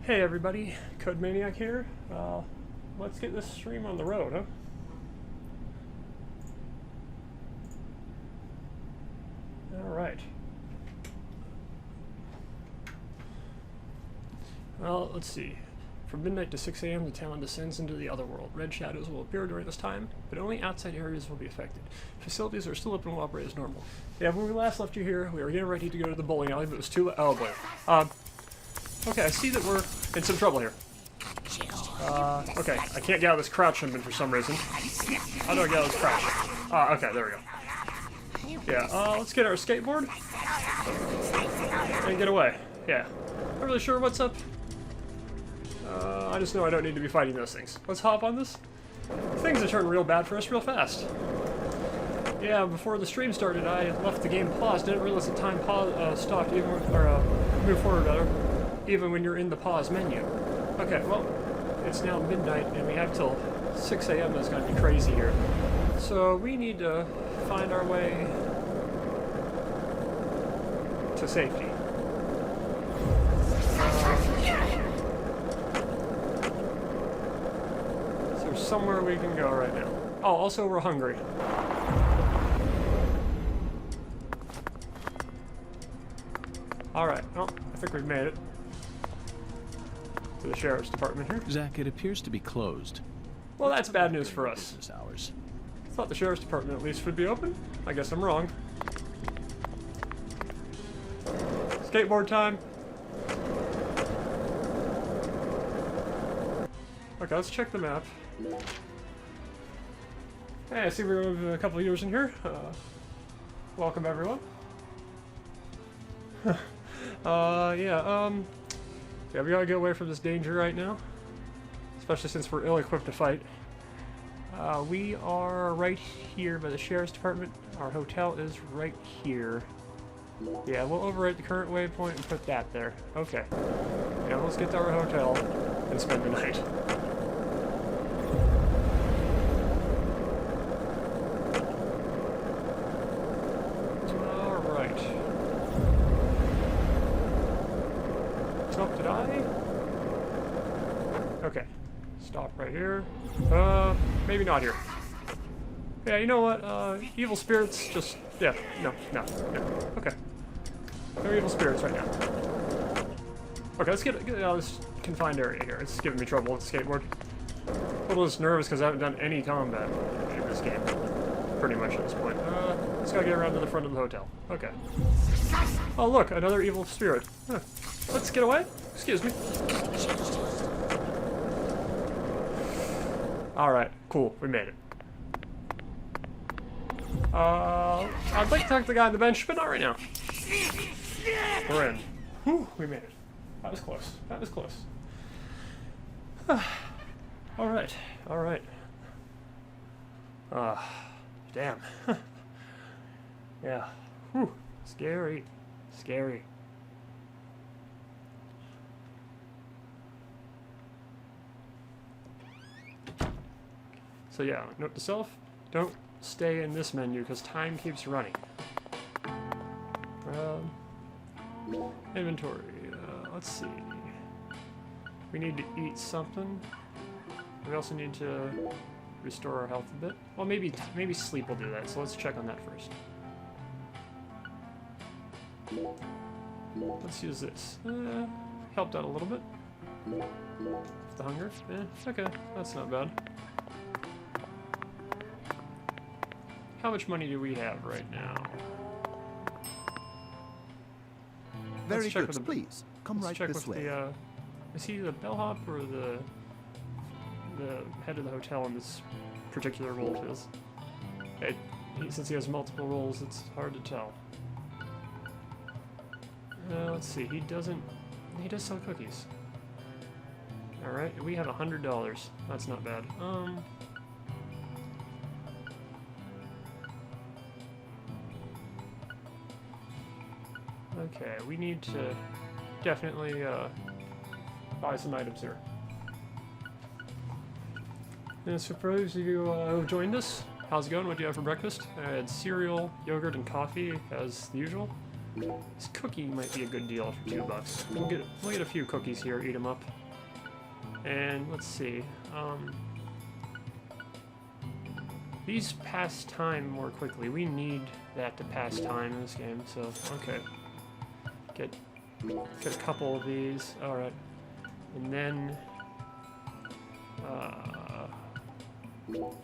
Hey everybody, Code Maniac here. Let's get this stream on the road, huh? Alright. Well, let's see. From midnight to 6 a.m. the talon descends into the other world. Red shadows will appear during this time, but only outside areas will be affected. Facilities are still open and will operate as normal. Yeah, when we last left you here, we were getting ready to go to the bowling alley, but it was too late. Oh boy. Okay, I see that we're in some trouble here. Okay, I can't get out of this crouch limit for some reason. How do I get out of this crouch? Okay, there we go. Yeah, let's get our skateboard and get away. Yeah. Not really sure what's up. I just know I don't need to be fighting those things. Let's hop on this. Things have turned real bad for us real fast. Yeah, before the stream started, I left the game paused. Didn't realize the time stopped even when, move forward rather, even when you're in the pause menu. Okay, well, it's now midnight and we have till 6 a.m. That's gonna be crazy here. So we need to find our way to safety. Is there somewhere we can go right now? Oh, also we're hungry. Alright, well, I think we've made it to the sheriff's department here. Zach, it appears to be closed. Well, that's bad news for us. Business hours. I thought the sheriff's department at least would be open. I guess I'm wrong. Skateboard time. Okay, let's check the map. Hey, I see we're a couple of years in here. Welcome everyone. Yeah, we gotta get away from this danger right now. Especially since we're ill-equipped to fight. We are right here by the sheriff's department. Our hotel is right here. Yeah, we'll overwrite the current waypoint and put that there. Okay. Yeah, let's get to our hotel and spend the night. Alright. Stop, did I? Okay. Stop right here. Maybe not here. Yeah, you know what? Evil spirits just... Yeah, no. Okay. No evil spirits right now. Okay, let's get out of this confined area here. It's giving me trouble with the skateboard. A little just nervous because I haven't done any combat in this game. Pretty much at this point. Just gotta get around to the front of the hotel. Okay. Oh look, another evil spirit. Huh. Let's get away. Excuse me. Alright, cool. We made it. I'd like to talk to the guy on the bench, but not right now. We're in. Whew, we made it. That was close. That was close. Alright, alright. Damn. Yeah. Whew. Scary. Scary. So yeah, note to self, don't stay in this menu because time keeps running. Inventory, let's see. We need to eat something. We also need to restore our health a bit. Well, maybe sleep will do that, so let's check on that first. Let's use this. Helped out a little bit. The hunger? Okay, that's not bad. How much money do we have right now? Very good. Please come right this way. Is he the bellhop or the head of the hotel in this particular role? Since he has multiple roles, it's hard to tell. Let's see. He does sell cookies. All right, we have $100. That's not bad. Okay, we need to definitely buy some items here. And so for those of you who joined us, how's it going? What do you have for breakfast? I had cereal, yogurt, and coffee as the usual. This cookie might be a good deal for $2. We'll get a few cookies here, eat them up. And let's see. These pass time more quickly. We need that to pass time in this game, so okay. Get a couple of these. Alright. And then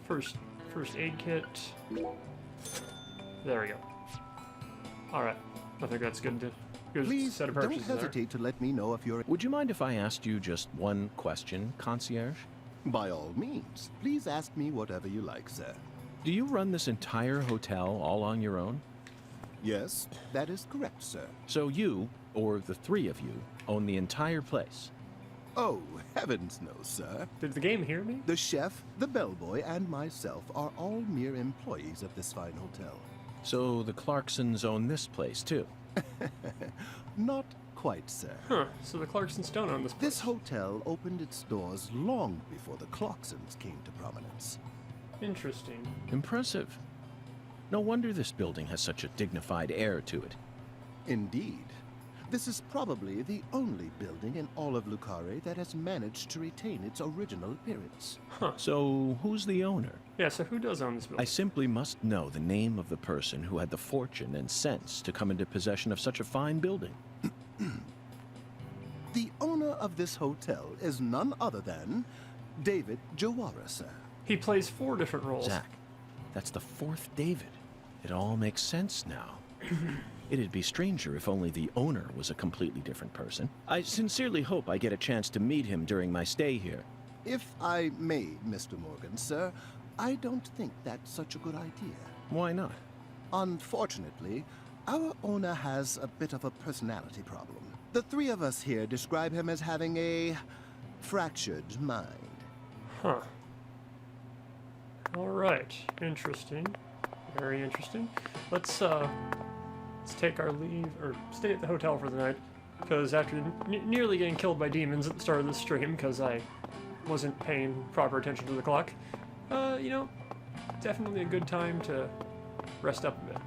first aid kit. There we go. Alright. I think that's good Please set of don't purchases hesitate to let me know if you're... Would you mind if I asked you just one question, concierge? By all means. Please ask me whatever you like, sir. Do you run this entire hotel all on your own? Yes, that is correct, sir. So you, or the three of you, own the entire place? Oh, heavens no, sir. Did the game hear me? The chef, the bellboy, and myself are all mere employees of this fine hotel. So the Clarksons own this place, too? Not quite, sir. Huh, so the Clarksons don't own this place. This hotel opened its doors long before the Clarksons came to prominence. Interesting. Impressive. No wonder this building has such a dignified air to it. Indeed. This is probably the only building in all of Lucare that has managed to retain its original appearance. Huh. So who's the owner? Yeah, so who does own this building? I simply must know the name of the person who had the fortune and sense to come into possession of such a fine building. The owner of this hotel is none other than David Jawara, sir. He plays 4 different roles. Zach, that's the 4th David. It all makes sense now. It'd be stranger if only the owner was a completely different person. I sincerely hope I get a chance to meet him during my stay here. If I may, Mr. Morgan, sir, I don't think that's such a good idea. Why not? Unfortunately, our owner has a bit of a personality problem. The 3 of us here describe him as having a fractured mind. Huh. Alright. Interesting. Very interesting. Let's take our leave, or stay at the hotel for the night, because after nearly getting killed by demons at the start of the stream, because I wasn't paying proper attention to the clock, you know, definitely a good time to rest up a bit.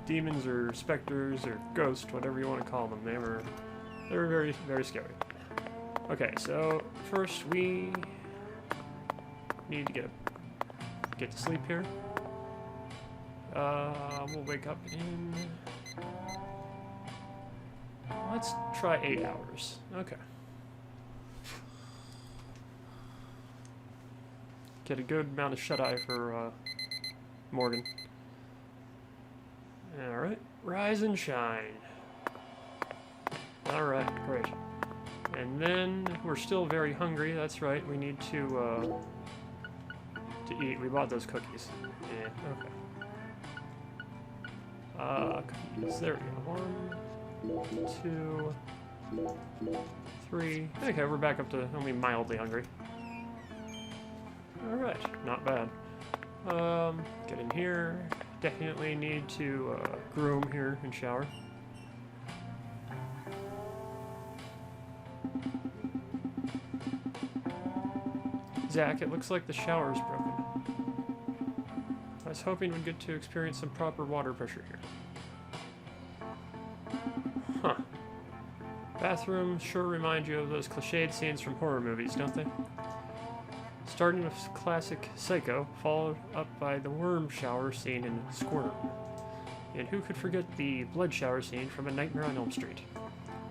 Demons or specters or ghosts, whatever you want to call them, they're very, very scary. Okay, so first we need to get to sleep here. We'll wake up in... Let's try 8 hours. Okay. Get a good amount of shut-eye for, Morgan. Alright. Rise and shine. Alright, great. And then, we're still very hungry, that's right. We need to eat. We bought those cookies. Yeah, okay. Cookies. There we go. 1, 2, 3. Okay, we're back up to only mildly hungry. Alright, not bad. Get in here. Definitely need to groom here and shower. Zach, it looks like the shower's broken. I was hoping we'd get to experience some proper water pressure here. Huh. Bathrooms sure remind you of those cliched scenes from horror movies, don't they? Starting with classic Psycho, followed up by the worm shower scene in Squirm. And who could forget the blood shower scene from A Nightmare on Elm Street?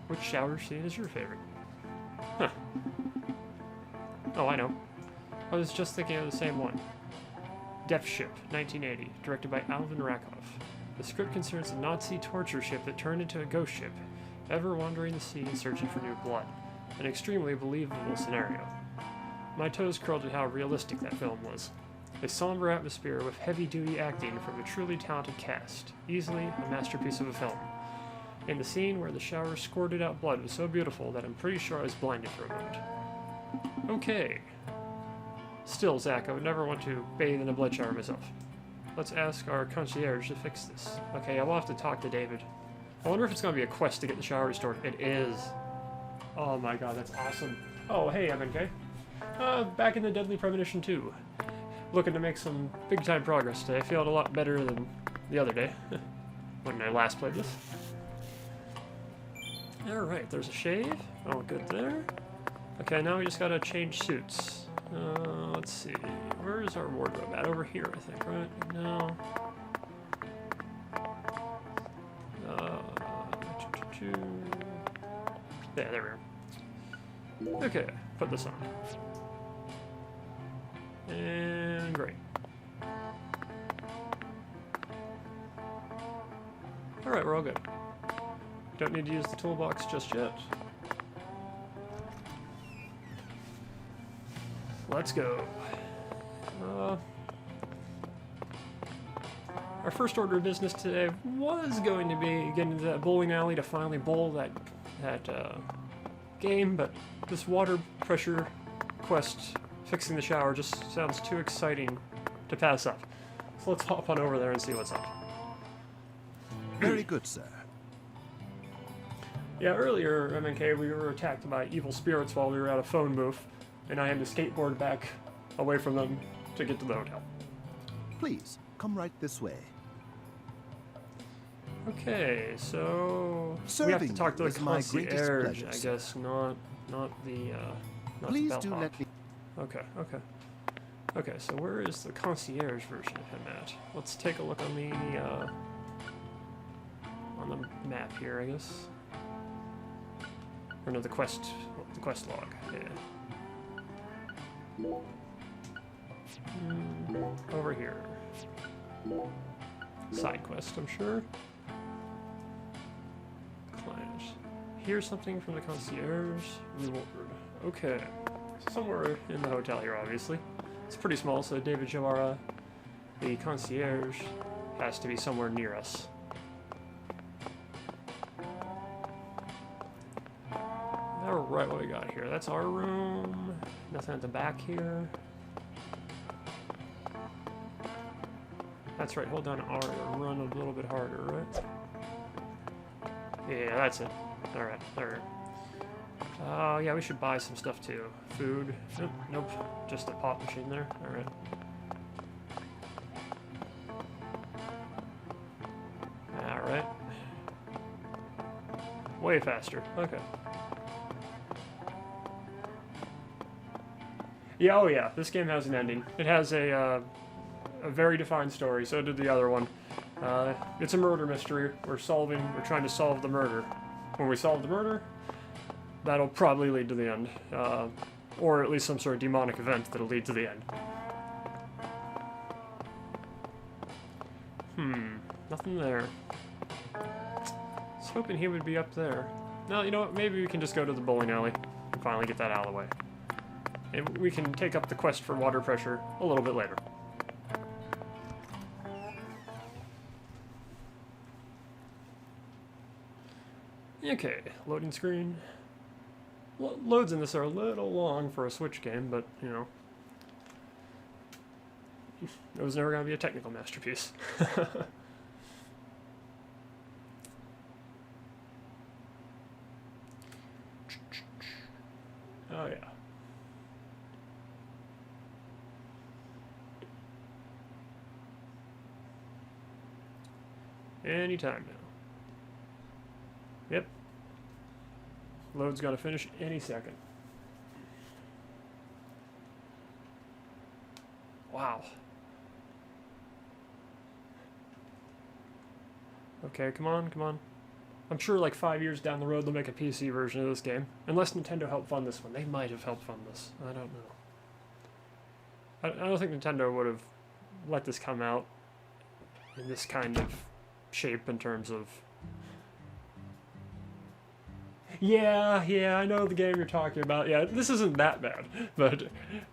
Which shower scene is your favorite? Huh. Oh, I know. I was just thinking of the same one. Death Ship, 1980, directed by Alvin Rakoff. The script concerns a Nazi torture ship that turned into a ghost ship, ever wandering the sea searching for new blood. An extremely believable scenario. My toes curled at how realistic that film was. A somber atmosphere with heavy-duty acting from a truly talented cast. Easily a masterpiece of a film. And the scene where the shower squirted out blood was so beautiful that I'm pretty sure I was blinded for a moment. Okay. Still, Zach, I would never want to bathe in a blood shower myself. Let's ask our concierge to fix this. Okay, I will have to talk to David. I wonder if it's going to be a quest to get the shower restored. It is. Oh my god, that's awesome. Oh, hey, MNK. Back in the Deadly Premonition 2. Looking to make some big-time progress today. I feel a lot better than the other day, when I last played this. Alright, there's a shave. Oh, good there. Okay, now we just gotta change suits. Let's see. Where is our wardrobe at? Over here, I think, right? No. Yeah, there we are. Okay, put this on. And great. Alright, we're all good. Don't need to use the toolbox just yet. Let's go. Our first order of business today was going to be getting to that bowling alley to finally bowl that game, but this water pressure quest fixing the shower just sounds too exciting to pass up. So let's hop on over there and see what's up. Very good, sir. Yeah, earlier, MNK, we were attacked by evil spirits while we were at a phone booth, and I had to skateboard back away from them to get to the hotel. Please, come right this way. Okay, so we have to Serving talk to you the is my greatest concierge, pleasure, I sir. guess, not the Please the do bellhop. let me. Okay, so where is the concierge version of him at? Let's take a look on the map here, I guess. Or no, the quest log. Yeah. Over here. Side quest, I'm sure. Client. Here's something from the concierge. Reward. Okay. Somewhere in the hotel here, obviously. It's pretty small, so David Jawara, the concierge, has to be somewhere near us. Alright, what we got here? That's our room. Nothing at the back here. That's right, hold down R to run a little bit harder, right? Yeah, that's it. Alright, alright. Yeah, we should buy some stuff too. Food. Nope, just a pop machine there. Alright. Alright. Way faster. Okay. Yeah, oh yeah, this game has an ending. It has a very defined story, so did the other one. It's a murder mystery. We're trying to solve the murder. When we solve the murder, that'll probably lead to the end. Or at least some sort of demonic event that'll lead to the end. Nothing there. I was hoping he would be up there. No, you know what, maybe we can just go to the bowling alley and finally get that out of the way. And we can take up the quest for water pressure a little bit later. Okay, loading screen. Loads in this are a little long for a Switch game, but, you know, it was never going to be a technical masterpiece. Oh, yeah. Anytime now. Yep. Load's got to finish any second. Wow. Okay, come on, come on. I'm sure like 5 years down the road they'll make a PC version of this game. Unless Nintendo helped fund this one. They might have helped fund this. I don't know. I don't think Nintendo would have let this come out in this kind of shape in terms of... Yeah, I know the game you're talking about. Yeah, this isn't that bad. But,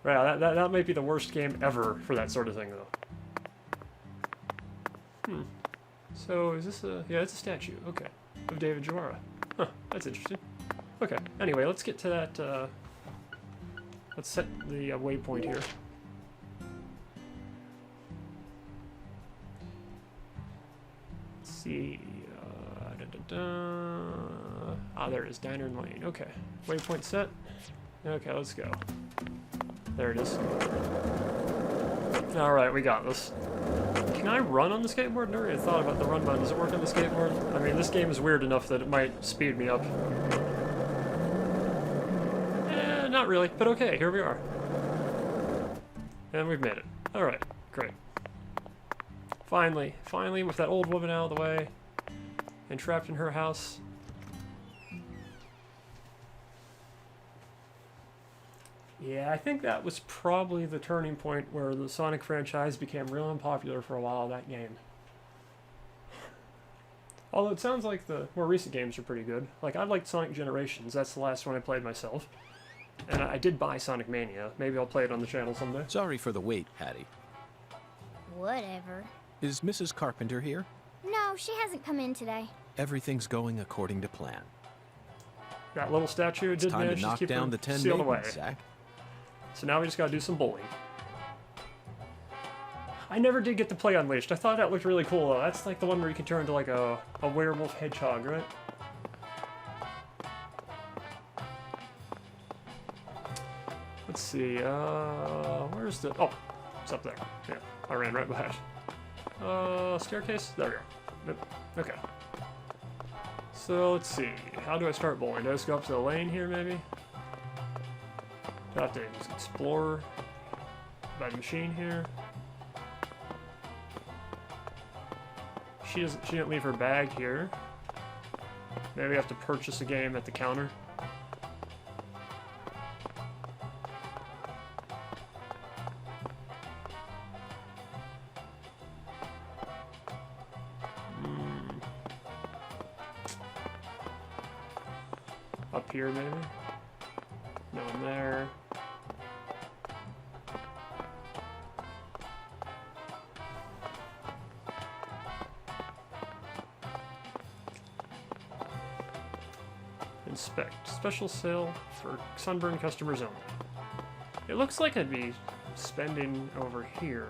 yeah, that might be the worst game ever for that sort of thing, though. So, is this a... Yeah, it's a statue. Okay. Of David Jawara. Huh, that's interesting. Okay, anyway, let's get to that, let's set the waypoint here. Let's see, there it is, Diner and Lane. Okay, waypoint set. Okay, let's go. There it is. Alright, we got this. Can I run on the skateboard? Never even thought about the run button. Does it work on the skateboard? I mean, this game is weird enough that it might speed me up. Not really, but okay, here we are. And we've made it. Alright, great. Finally, with that old woman out of the way, and trapped in her house. Yeah, I think that was probably the turning point where the Sonic franchise became real unpopular for a while, that game. Although it sounds like the more recent games are pretty good. Like, I liked Sonic Generations, that's the last one I played myself. And I did buy Sonic Mania. Maybe I'll play it on the channel someday. Sorry for the wait, Patty. Whatever. Is Mrs. Carpenter here? No, she hasn't come in today. Everything's going according to plan. That little statue did Time manage to to knock keep down her the 10 sealed away. maidens, Zach. So now we just gotta do some bowling. I never did get to play Unleashed. I thought that looked really cool though. That's like the one where you can turn into like a werewolf hedgehog, right? Let's see, where's the... Oh, it's up there. Yeah, I ran right behind. Staircase? There we go. Yep. Okay. So, let's see. How do I start bowling? Do I just go up to the lane here, maybe? Do I have to just explore by the machine here? She didn't leave her bag here. Maybe I have to purchase a game at the counter. Up here, maybe? No one there. Inspect. Special sale for sunburned customers only. It looks like I'd be spending over here.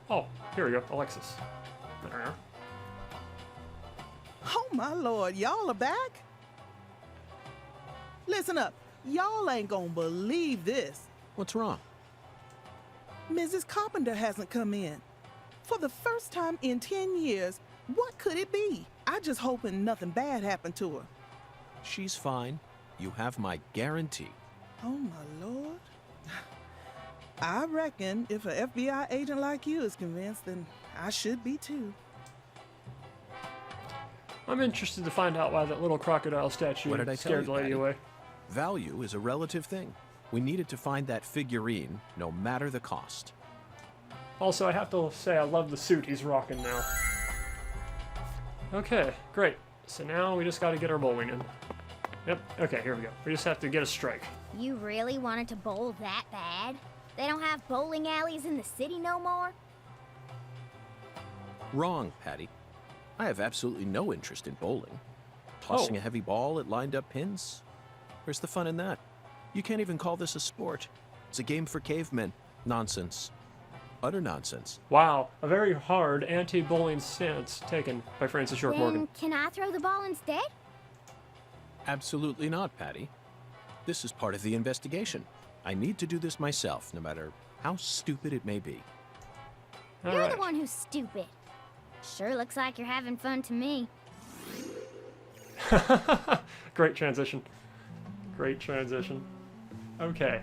Oh, here we go. Alexis. There we are. Oh my lord, y'all are back? Listen up, y'all ain't gonna believe this. What's wrong? Mrs. Carpenter hasn't come in. For the first time in 10 years, what could it be? I just hoping nothing bad happened to her. She's fine. You have my guarantee. Oh my lord. I reckon if an FBI agent like you is convinced, then I should be too. I'm interested to find out why that little crocodile statue What did I tell scared you, the lady Patty? away. Value is a relative thing. We needed to find that figurine, no matter the cost. Also, I have to say I love the suit he's rocking now. Okay, great. So now we just gotta get our bowling in. Yep, okay, here we go. We just have to get a strike. You really wanted to bowl that bad? They don't have bowling alleys in the city no more? Wrong, Patty. I have absolutely no interest in bowling. Tossing Oh. a heavy ball at lined-up pins? Where's the fun in that? You can't even call this a sport. It's a game for cavemen. Nonsense. Utter nonsense. Wow, a very hard anti-bowling stance taken by Francis York Morgan. Then can I throw the ball instead? Absolutely not, Patty. This is part of the investigation. I need to do this myself, no matter how stupid it may be. You're Alright. the one who's stupid. Sure looks like you're having fun to me. Great transition. Great transition. Okay,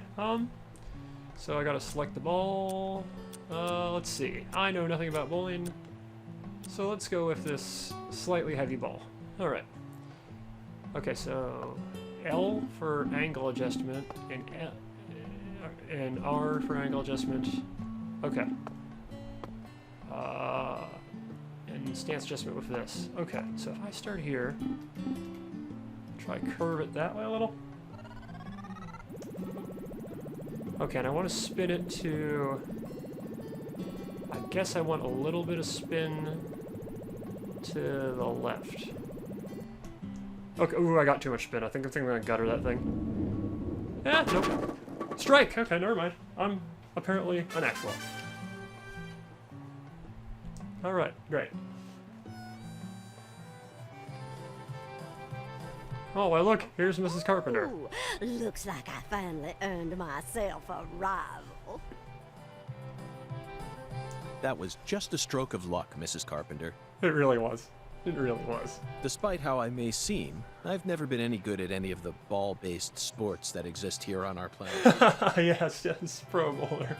so I gotta select the ball. Let's see. I know nothing about bowling, so let's go with this slightly heavy ball. Alright. Okay, so L for angle adjustment, and R for angle adjustment. Okay. And stance adjustment with this. Okay, so if I start here, try curve it that way a little. Okay, and I want to spin it to... I guess I want a little bit of spin to the left. Okay, ooh, I got too much spin. I think I'm gonna gutter that thing. Eh, nope. Strike! Okay, never mind. I'm apparently an actual. Alright, great. Oh, well, look, here's Mrs. Carpenter. Ooh, looks like I finally earned myself a rival. That was just a stroke of luck, Mrs. Carpenter. It really was. It really was. Despite how I may seem, I've never been any good at any of the ball-based sports that exist here on our planet. Yes, pro bowler.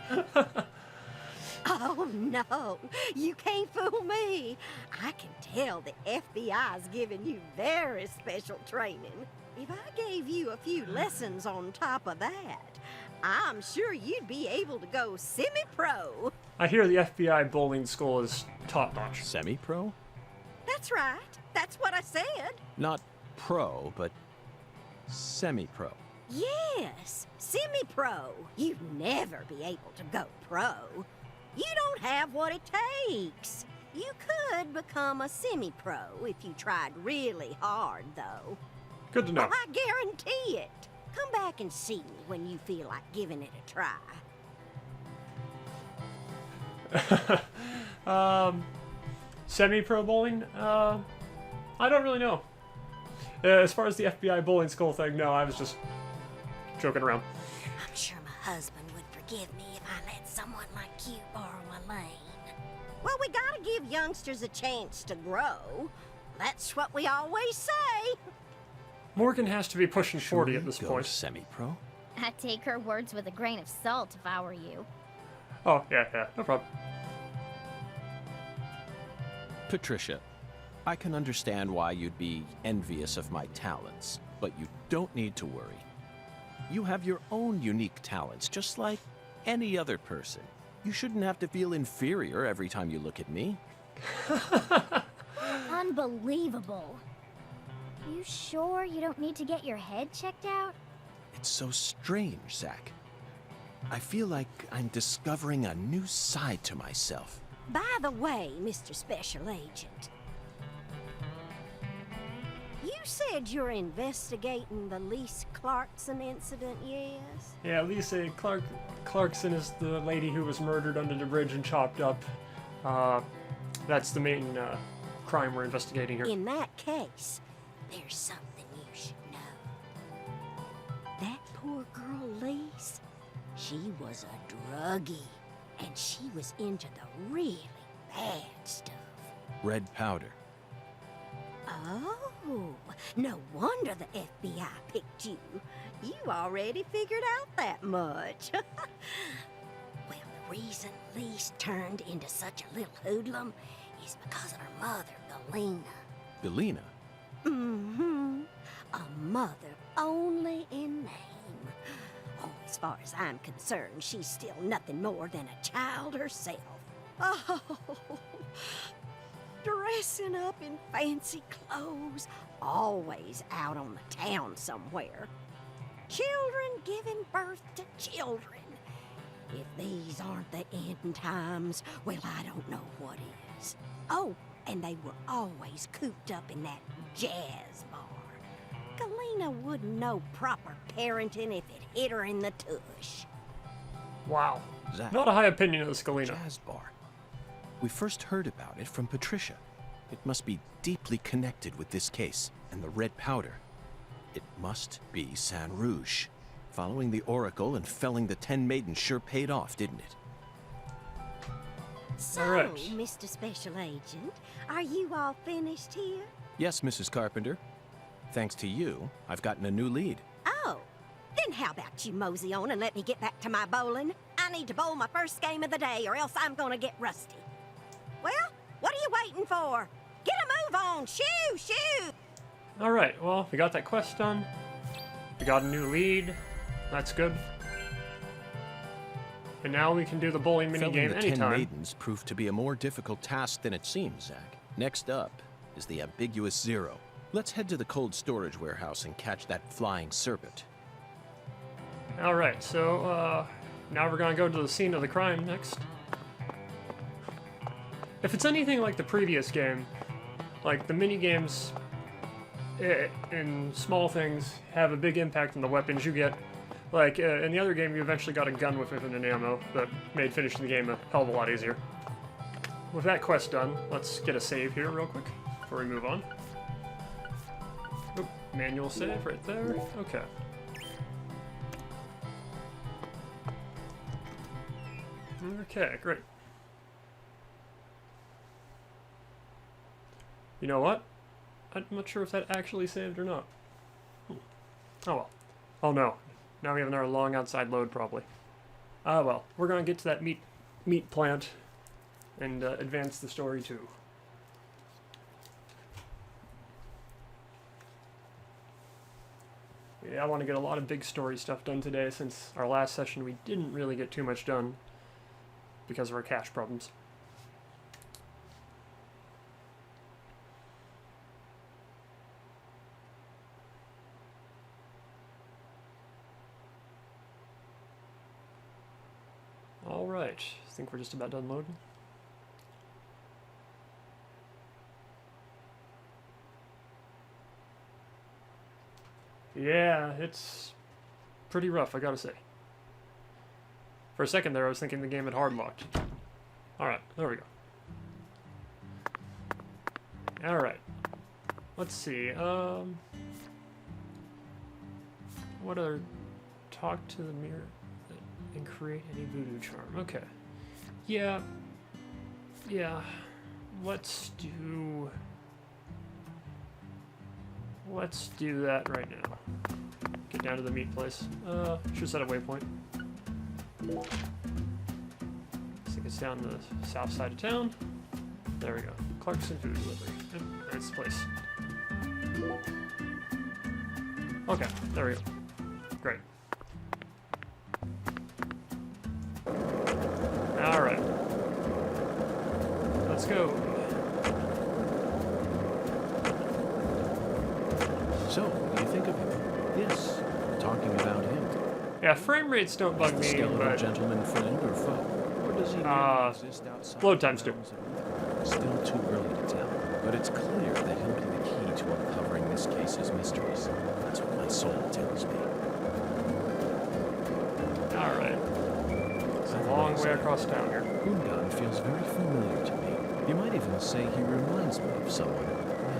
Oh, no. You can't fool me. I can tell the FBI's giving you very special training. If I gave you a few lessons on top of that, I'm sure you'd be able to go semi-pro. I hear the FBI bowling school is top-notch. Semi-pro? That's right. That's what I said. Not pro, but semi-pro. Yes, semi-pro. You'd never be able to go pro. You don't have what it takes. You could become a semi-pro if you tried really hard, though. Good to know. I guarantee it. Come back and see me when you feel like giving it a try. Semi-pro bowling? I don't really know. As far as the FBI bowling school thing, no, I was just joking around. I'm sure my husband would forgive me if I let someone like you borrow a lane. Well, we gotta give youngsters a chance to grow. That's what we always say. Morgan has to be pushing 40 Should at this we point. go semi-pro? I'd take her words with a grain of salt if I were you. Oh, yeah, no problem. Patricia, I can understand why you'd be envious of my talents, but you don't need to worry. You have your own unique talents, just like any other person. You shouldn't have to feel inferior every time you look at me. Unbelievable. You sure you don't need to get your head checked out? It's so strange, Zach. I feel like I'm discovering a new side to myself. By the way, Mr. Special Agent, you said you're investigating the Lisa Clarkson incident, yes? Yeah, Lisa Clarkson is the lady who was murdered under the bridge and chopped up. That's the main crime we're investigating here. In that case, there's something you should know. That poor girl, Lisa, she was a druggie, and she was into the really bad stuff. Red powder. Oh, no wonder the FBI picked you. You already figured out that much. Well, the reason Lise turned into such a little hoodlum is because of her mother, Galena. Galena? Mm-hmm. A mother only in name. Oh, as far as I'm concerned, she's still nothing more than a child herself. Oh, dressing up in fancy clothes, always out on the town somewhere. Children giving birth to children. If these aren't the end times, well, I don't know what is. Oh, and they were always cooped up in that jazz bar. Galena wouldn't know proper parenting if it hit her in the tush. Wow. Zach. Not a high opinion of the Scalina. Jazz bar. We first heard about it from Patricia. It must be deeply connected with this case and the red powder. It must be San Rouge. Following the Oracle and felling the 10 maidens sure paid off, didn't it? So, All right. Mr. Special Agent, are you all finished here? Yes, Mrs. Carpenter. Thanks to you, I've gotten a new lead. Oh, then how about you mosey on and let me get back to my bowling? I need to bowl my first game of the day or else I'm gonna get rusty. Well, what are you waiting for? Get a move on! Shoo! Shoo! Alright, well, we got that quest done. We got a new lead. That's good. And now we can do the bowling Felling minigame the 10 anytime. maidens proved to be a more difficult task than it seems, Zach. Next up is the ambiguous Zero. Let's head to the cold storage warehouse and catch that flying serpent. Alright, so, now we're gonna go to the scene of the crime next. If it's anything like the previous game, like the minigames in small things have a big impact on the weapons you get. Like, in the other game, you eventually got a gun with infinite ammo that made finishing the game a hell of a lot easier. With that quest done, let's get a save here real quick before we move on. Oop, manual save right there. Okay. Okay, great. You know what? I'm not sure if that actually saved or not. Oh well. Oh no. Now we have another long outside load probably. Ah well. We're gonna get to that meat plant and advance the story too. Yeah, I want to get a lot of big story stuff done today since our last session we didn't really get too much done because of our cache problems. Alright, I think we're just about done loading. Yeah, it's pretty rough, I gotta say. For a second there, I was thinking the game had hard locked. Alright, there we go. Alright. Let's see, what other... Talk to the mirror and create any voodoo charm. Okay. Yeah. Yeah. Let's do that right now. Get down to the meat place. Should set a waypoint. I think it's down the south side of town. There we go. Clarkson Food Delivery. Yep, that's the place. Okay, there we go. Great. Alright. Let's go. So, what do you think of him? Yes, talking about him. Yeah, frame rates don't bug me, Still a but... gentleman friend or foe? Or does he merely exist outside load the times two. realms of evil? Still too early to tell, but it's clear that he'll be the key to uncovering this case's mysteries. That's what my soul tells me. Alright. It's a long way across town here. Hundan feels very familiar to me. You might even say he reminds me of someone.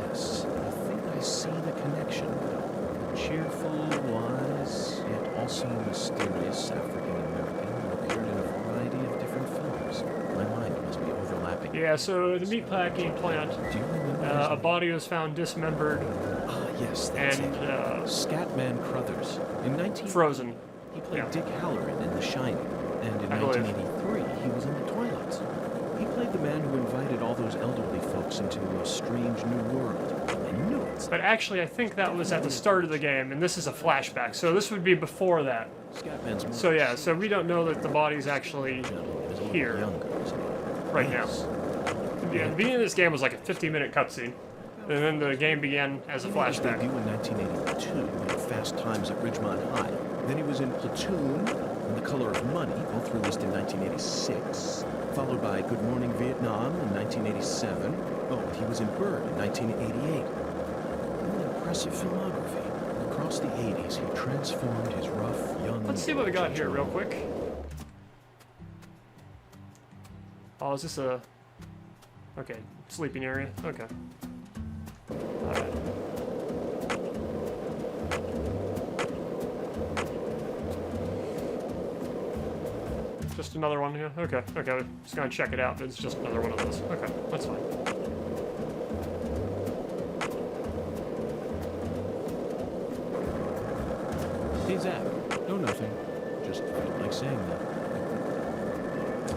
Yes, I think I see the connection now. Cheerful, wise, yet also mysterious African-American who appeared in a variety of different films. My mind must be overlapping. Yeah, so the meatpacking plant, Do you remember a body was found dismembered Ah, yes, that's and it. Scatman Crothers. In 19... frozen. He played Yeah. Dick Halloran in The Shining, and in I believe. 1983 he was in The Twilight Zone. He played the man who invited all those elderly folks into a strange new world. I knew it. But actually, I think that was at the start of the game, and this is a flashback, so this would be before that. Scatman's more So yeah, so we don't know that the body's actually gentle, is a little here. younger, isn't he? right Yes. now. Yeah, the beginning of this game was like a 50-minute cutscene, and then the game began as a He made his flashback. debut in 1982 in Fast Times at Ridgemont High. Then he was in Platoon and The Color of Money, both released in 1986, followed by Good Morning Vietnam in 1987. Oh, and he was in Bird in 1988. An impressive filmography. Across the 80s, he transformed his rough, young... Let's see what we got here real quick. Oh, is this a... Okay, sleeping area. Okay. Alright. Just another one here? Okay, okay. Just gonna check it out, but it's just another one of those. Okay, that's fine. Hey, Zach. No, nothing. Just felt like saying that.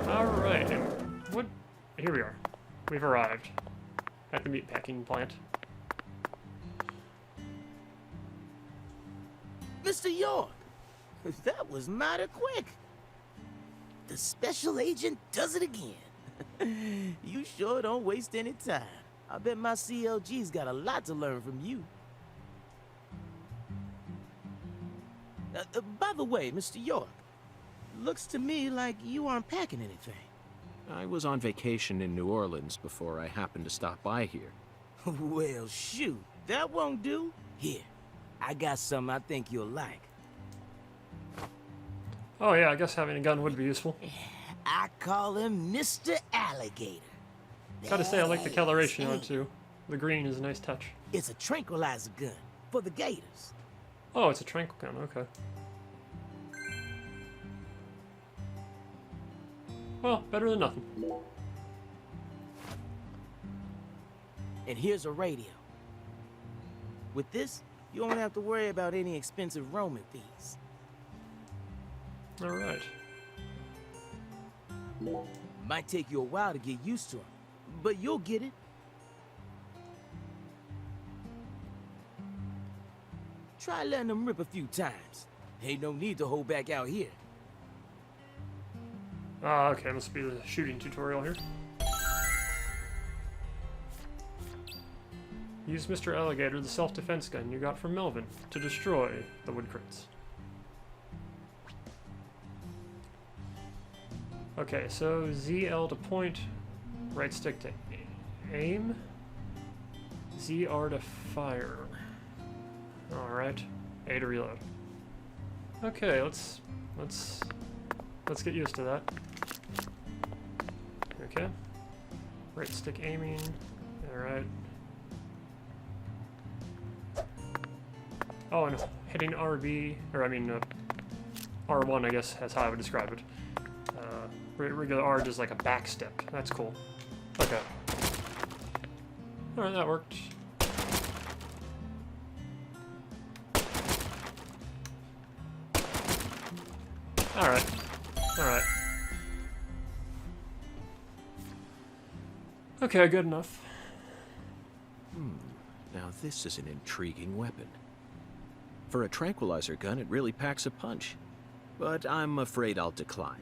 Alright, and what... Here we are. We've arrived at the meatpacking plant. Mr. York, that was mighty quick. The special agent does it again. You sure don't waste any time. I bet my CLG's got a lot to learn from you. By the way, Mr. York, looks to me like you aren't packing anything. I was on vacation in New Orleans before I happened to stop by here. Well, shoot, that won't do. Here, I got something I think you'll like. Oh yeah, I guess having a gun would be useful. I call him Mr. Alligator. Gotta say, I like the coloration on it too. The green is a nice touch. It's a tranquilizer gun for the gators. Oh, it's a tranquil gun, okay. Well, better than nothing. And here's a radio. With this, you won't have to worry about any expensive roaming fees. All right. Might take you a while to get used to them, but you'll get it. Try letting them rip a few times. Ain't no need to hold back out here. Ah, okay, must be the shooting tutorial here. Use Mr. Alligator, the self-defense gun you got from Melvin, to destroy the wood crates. Okay, so ZL to point, right stick to aim, ZR to fire. Alright, A to reload. Okay, let's get used to that. Okay. Right stick aiming. Alright. Oh, and hitting RB, or I mean R1, I guess, that's how I would describe it. Regular R does like a back step. That's cool. Okay. Alright, that worked. Alright. Alright. Okay, good enough. Now this is an intriguing weapon. For a tranquilizer gun, it really packs a punch. But I'm afraid I'll decline.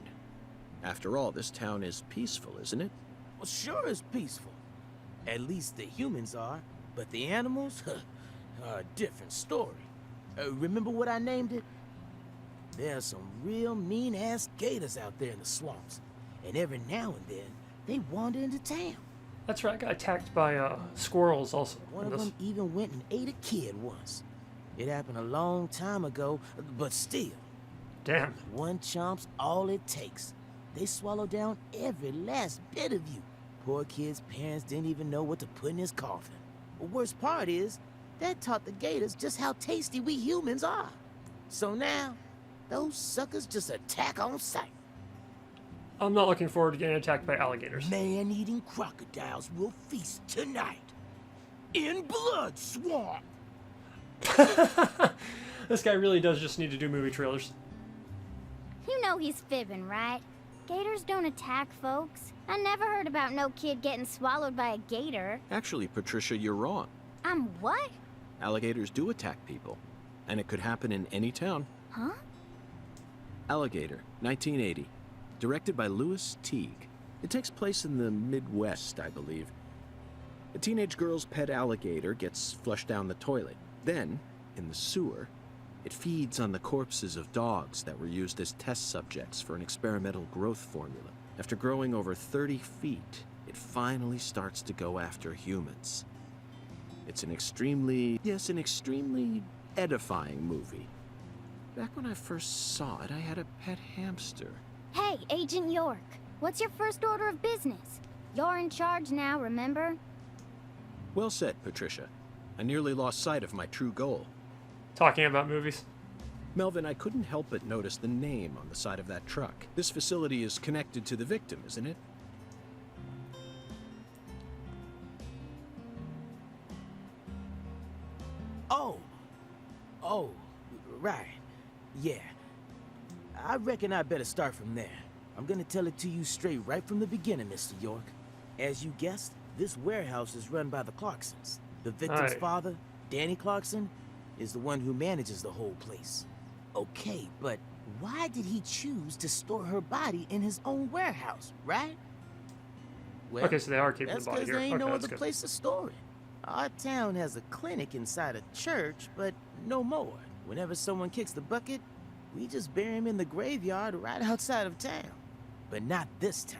After all, this town is peaceful, isn't it? Well, sure it's peaceful. At least the humans are, but the animals are a different story. Remember what I named it? There are some real mean-ass gators out there in the swamps, and every now and then, they wander into town. That's right, I got attacked by squirrels also. One of them even went and ate a kid once. It happened a long time ago, but still. Damn. One chomp's all it takes. They swallow down every last bit of you. Poor kid's parents didn't even know what to put in his coffin. The worst part is, that taught the gators just how tasty we humans are. So now, those suckers just attack on sight. I'm not looking forward to getting attacked by alligators. Man-eating crocodiles will feast tonight. In Blood Swamp! This guy really does just need to do movie trailers. You know he's fibbing, right? Gators don't attack folks. I never heard about no kid getting swallowed by a gator. Actually, Patricia, you're wrong. I'm what? Alligators do attack people. And it could happen in any town. Huh? Alligator, 1980. Directed by Louis Teague. It takes place in the Midwest, I believe. A teenage girl's pet alligator gets flushed down the toilet. Then, in the sewer, it feeds on the corpses of dogs that were used as test subjects for an experimental growth formula. After growing over 30 feet, it finally starts to go after humans. It's an extremely edifying movie. Back when I first saw it, I had a pet hamster. Hey, Agent York. What's your first order of business? You're in charge now, remember? Well said, Patricia. I nearly lost sight of my true goal. Talking about movies. Melvin, I couldn't help but notice the name on the side of that truck. This facility is connected to the victim, isn't it? Oh, right. Yeah. I reckon I better start from there. I'm gonna tell it to you straight right from the beginning, Mr. York. As you guessed, this warehouse is run by the Clarksons. The victim's Aye. father, Danny Clarkson, is the one who manages the whole place. Okay, but why did he choose to store her body in his own warehouse, right? Well, Okay, so they are keeping the that's body because here. there ain't Okay, no that's other good. place to store it. Our town has a clinic inside a church, but no more. Whenever someone kicks the bucket, we just bury him in the graveyard right outside of town. But not this time.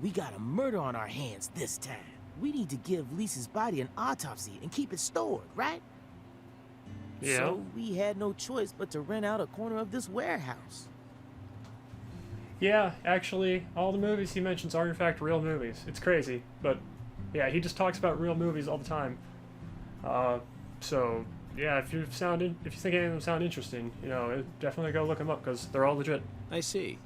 We got a murder on our hands this time. We need to give Lisa's body an autopsy and keep it stored, right? Yeah. So we had no choice but to rent out a corner of this warehouse. Yeah, actually, all the movies he mentions are in fact real movies. It's crazy, but yeah, he just talks about real movies all the time. So yeah, if you think any of them sound interesting, you know, definitely go look them up because they're all legit. I see.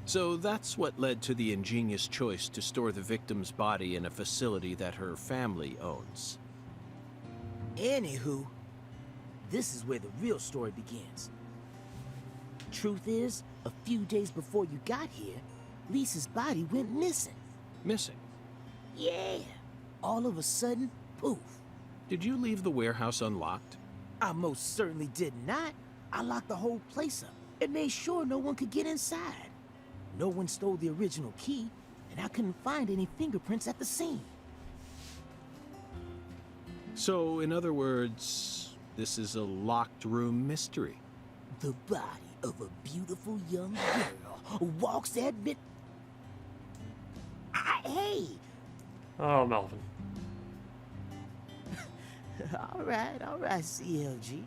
So that's what led to the ingenious choice to store the victim's body in a facility that her family owns. Anywho, this is where the real story begins. Truth is, a few days before you got here, Lisa's body went missing. Missing? Yeah. All of a sudden, poof. Did you leave the warehouse unlocked? I most certainly did not. I locked the whole place up and made sure no one could get inside. No one stole the original key, and I couldn't find any fingerprints at the scene. So, in other words, this is a locked room mystery. The body of a beautiful young girl walks that bit. Hey! Oh, Melvin. All right, CLG.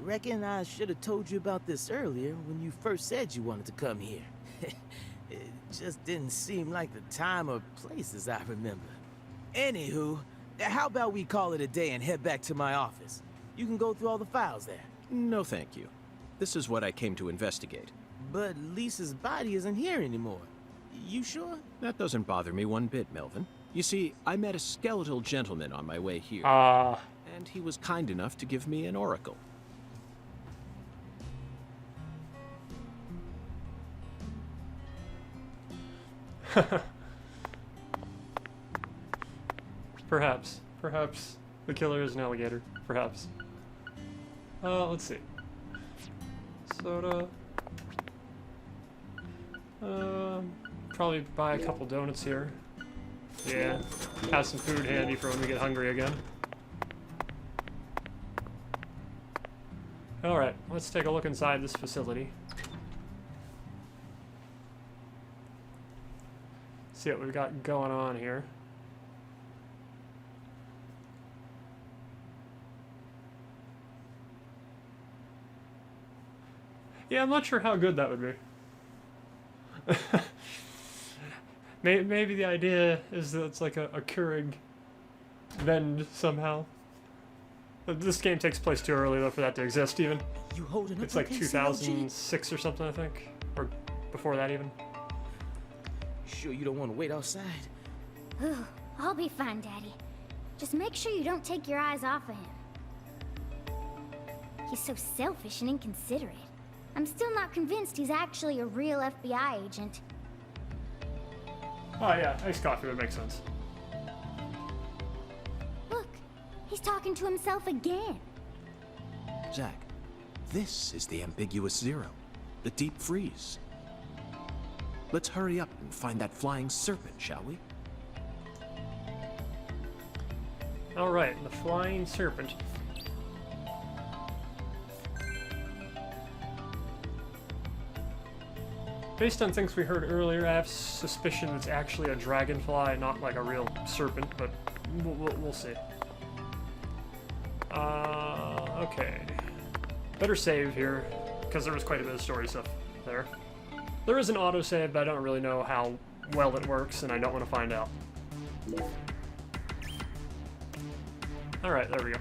Reckon I should have told you about this earlier when you first said you wanted to come here. It just didn't seem like the time or place as I remember. Anywho, how about we call it a day and head back to my office? You can go through all the files there. No, thank you. This is what I came to investigate. But Lisa's body isn't here anymore. You sure? That doesn't bother me one bit, Melvin. You see, I met a skeletal gentleman on my way here. And he was kind enough to give me an oracle. Perhaps the killer is an alligator. Perhaps. Let's see. Soda. Probably buy a couple donuts here. Yeah, have some food handy for when we get hungry again. Alright, let's take a look inside this facility. See what we've got going on here. Yeah, I'm not sure how good that would be. Maybe the idea is that it's like a Keurig vend somehow. This game takes place too early though for that to exist even. You holding up? It's like 2006 or something, I think, or before that even. Sure you don't want to wait outside? I'll be fine, Daddy. Just make sure you don't take your eyes off of him. He's so selfish and inconsiderate. I'm still not convinced he's actually a real FBI agent. Oh yeah, iced coffee would make sense. Look, he's talking to himself again. Zack, this is the ambiguous zero, the deep freeze. Let's hurry up and find that flying serpent, shall we? Alright, the flying serpent. Based on things we heard earlier, I have suspicion it's actually a dragonfly, not like a real serpent, but we'll see. Okay. Better save here, because there was quite a bit of story stuff there. There is an autosave, but I don't really know how well it works, and I don't want to find out. Alright, there we go.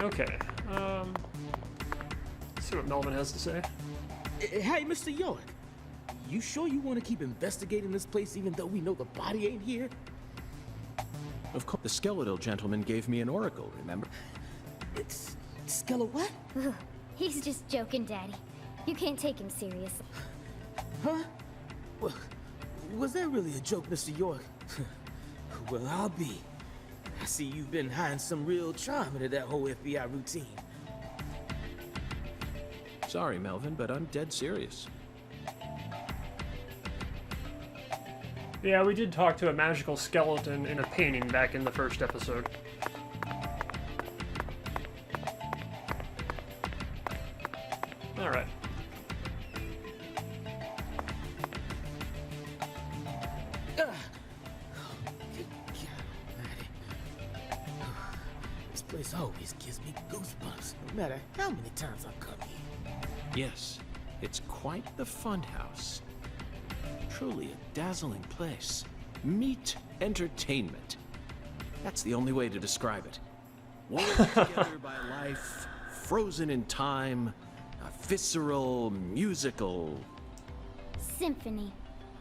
Okay, let's see what Melvin has to say. Hey, Mr. York. You sure you want to keep investigating this place even though we know the body ain't here? Of course, the skeletal gentleman gave me an oracle, remember? It's... Skella what? Ugh, he's just joking, Daddy. You can't take him serious. Huh? Well, was that really a joke, Mr. York? Well, I'll be. I see you've been hiding some real charm into that whole FBI routine. Sorry, Melvin, but I'm dead serious. Yeah, we did talk to a magical skeleton in a painting back in the first episode. Alright. This place always gives me goosebumps, no matter how many times I come here. Yes, it's quite the funhouse. Truly a dazzling place. Meet entertainment. That's the only way to describe it. Woven together by life, frozen in time, a visceral, musical Symphony.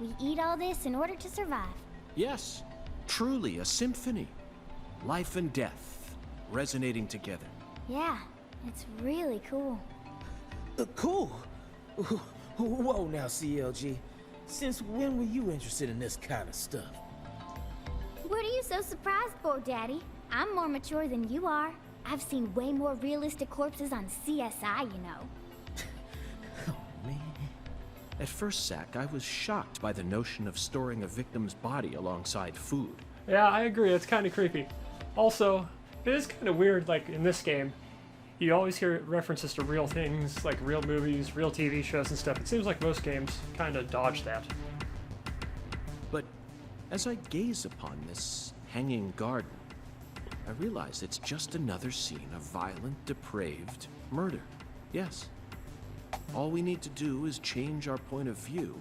We eat all this in order to survive. Yes, truly a symphony. Life and death resonating together. Yeah, it's really cool. Cool. Whoa now, CLG. Since when were you interested in this kind of stuff? What are you so surprised for, Daddy? I'm more mature than you are. I've seen way more realistic corpses on CSI, you know. Oh, man. At first, Zach, I was shocked by the notion of storing a victim's body alongside food. Yeah, I agree. It's kind of creepy. Also, it is kind of weird, like, in this game, you always hear references to real things, like real movies, real TV shows and stuff. It seems like most games kind of dodge that. But as I gaze upon this hanging garden, I realize it's just another scene of violent, depraved murder. Yes. All we need to do is change our point of view,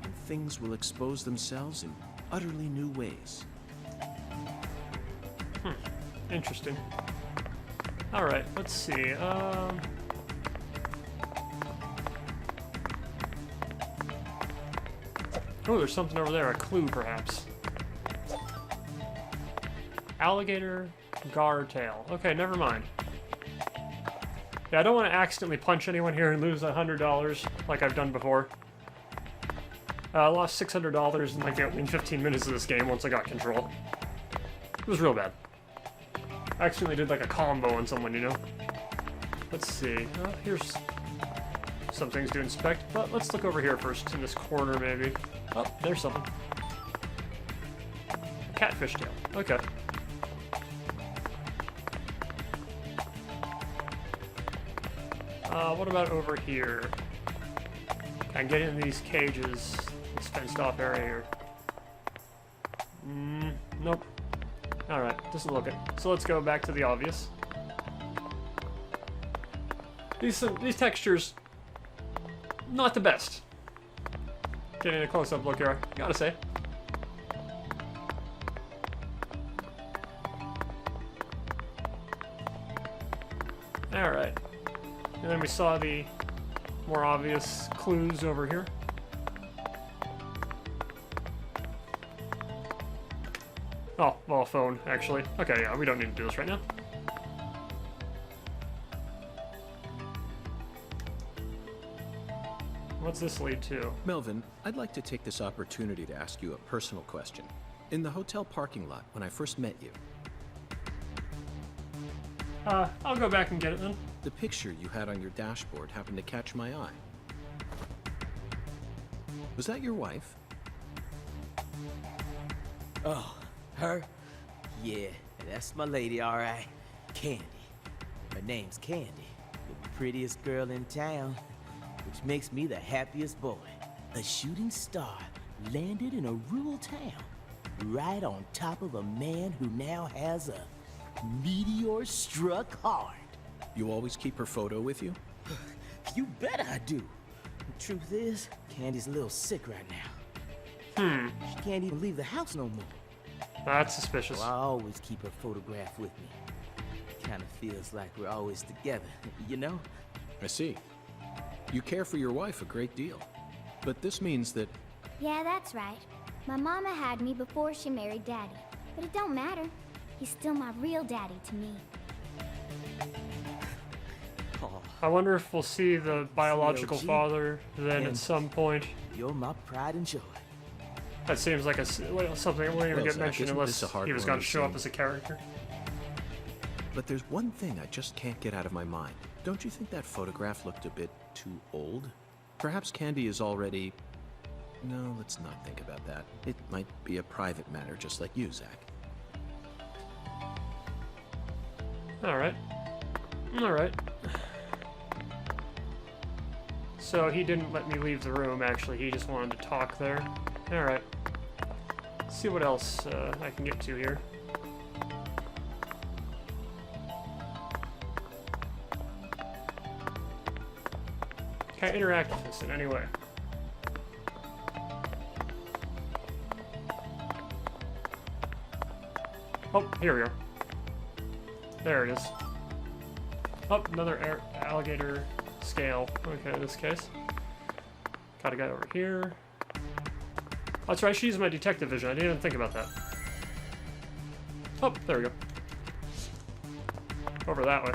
and things will expose themselves in utterly new ways. Interesting. Alright, let's see. Oh, there's something over there, a clue perhaps. Alligator gar tail. Okay, never mind. Yeah, I don't want to accidentally punch anyone here and lose $100 like I've done before. I lost $600 in like in 15 minutes of this game once I got control. It was real bad. I accidentally did like a combo on someone, you know? Let's see. Here's some things to inspect, but let's look over here first, in this corner maybe. Oh, there's something. Catfish tail. Okay. What about over here? Can I get in these cages? This fenced off area here. Nope. Alright, doesn't look it. So let's go back to the obvious. These textures, not the best. Getting a close-up look here, gotta say. Alright. And then we saw the more obvious clues over here. Oh, well, phone, actually. Okay, yeah, we don't need to do this right now. What's this lead to? Melvin, I'd like to take this opportunity to ask you a personal question. In the hotel parking lot, when I first met you, I'll go back and get it then. the picture you had on your dashboard happened to catch my eye. Was that your wife? Oh, her? Yeah, that's my lady, all right. Candy. Her name's Candy, the prettiest girl in town, which makes me the happiest boy. A shooting star landed in a rural town, right on top of a man who now has a meteor struck hard. You always keep her photo with you? You bet I do. The truth is, Candy's a little sick right now. She can't even leave the house no more. That's suspicious. So I always keep her photograph with me. Kind of feels like we're always together, you know? I see. You care for your wife a great deal. But this means that... Yeah, that's right. My mama had me before she married Daddy. But it don't matter. He's still my real daddy to me. Oh, I wonder if we'll see the biological CLG. father then at And- some point. you're my pride and joy. That seems like something that won't even Well, get Zach, mentioned isn't unless this a he was going heartwarming to show up scene? as a character. But there's one thing I just can't get out of my mind. Don't you think that photograph looked a bit too old? Perhaps Candy is already... No, let's not think about that. It might be a private matter, just like you, Zach. Alright. Alright. So he didn't let me leave the room, actually. He just wanted to talk there. Alright. Let's see what else I can get to here. Can I interact with this in any way? Oh, here we are. There it is. Oh, another alligator scale. Okay, in this case. Got a guy over here. That's right, I should use my detective vision. I didn't even think about that. Oh, there we go. Over that way.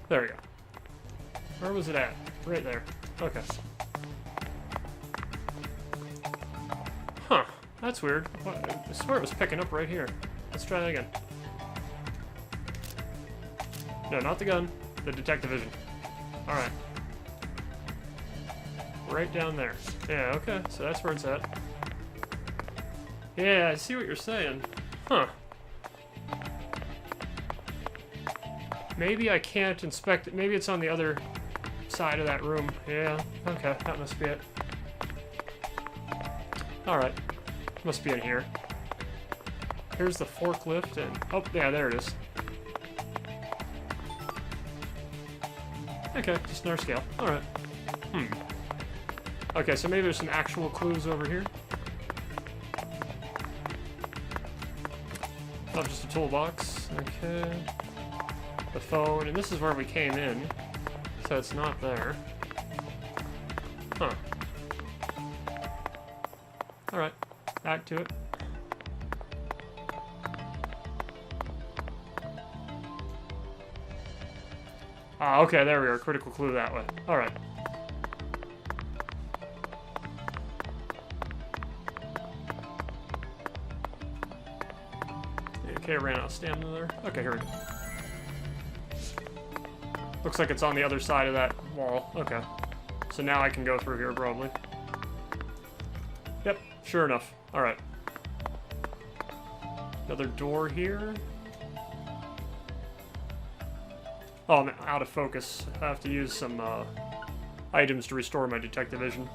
There we go. Where was it at? Right there. Okay. Huh. That's weird. I swear it was picking up right here. Let's try that again. No, not the gun. The detective vision. Alright. Right down there. Yeah, okay. So that's where it's at. Yeah, I see what you're saying. Huh. Maybe I can't inspect it. Maybe it's on the other side of that room. Yeah, okay, that must be it. Alright. Must be in here. Here's the forklift and... oh, yeah, there it is. Okay, just another scale. Alright. Okay, so maybe there's some actual clues over here. Not just a toolbox. Okay. The phone, and this is where we came in. So it's not there. Huh. Alright, back to it. Ah, okay, there we are. Critical clue that way. Alright. Okay, ran out of stamina there. Okay, here we go. Looks like it's on the other side of that wall. Okay. So now I can go through here, probably. Yep, sure enough. Alright. Another door here. Oh, I'm out of focus. I have to use some items to restore my detective vision.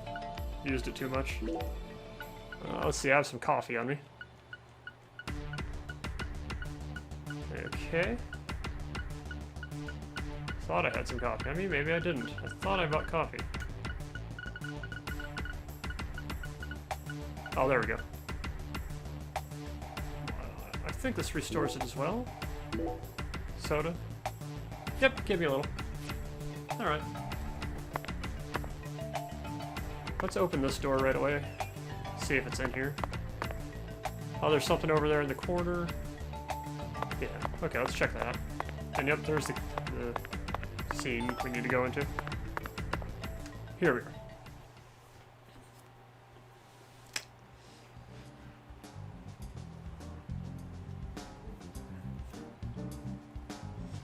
Used it too much. Let's see, I have some coffee on me. Okay. Thought I had some coffee. I mean, maybe I didn't. I thought I bought coffee. Oh, there we go. I think this restores it as well. Soda. Yep, give me a little. Alright. Let's open this door right away. See if it's in here. Oh, there's something over there in the corner. Yeah, okay, let's check that out. And yep, there's the scene we need to go into. Here we are.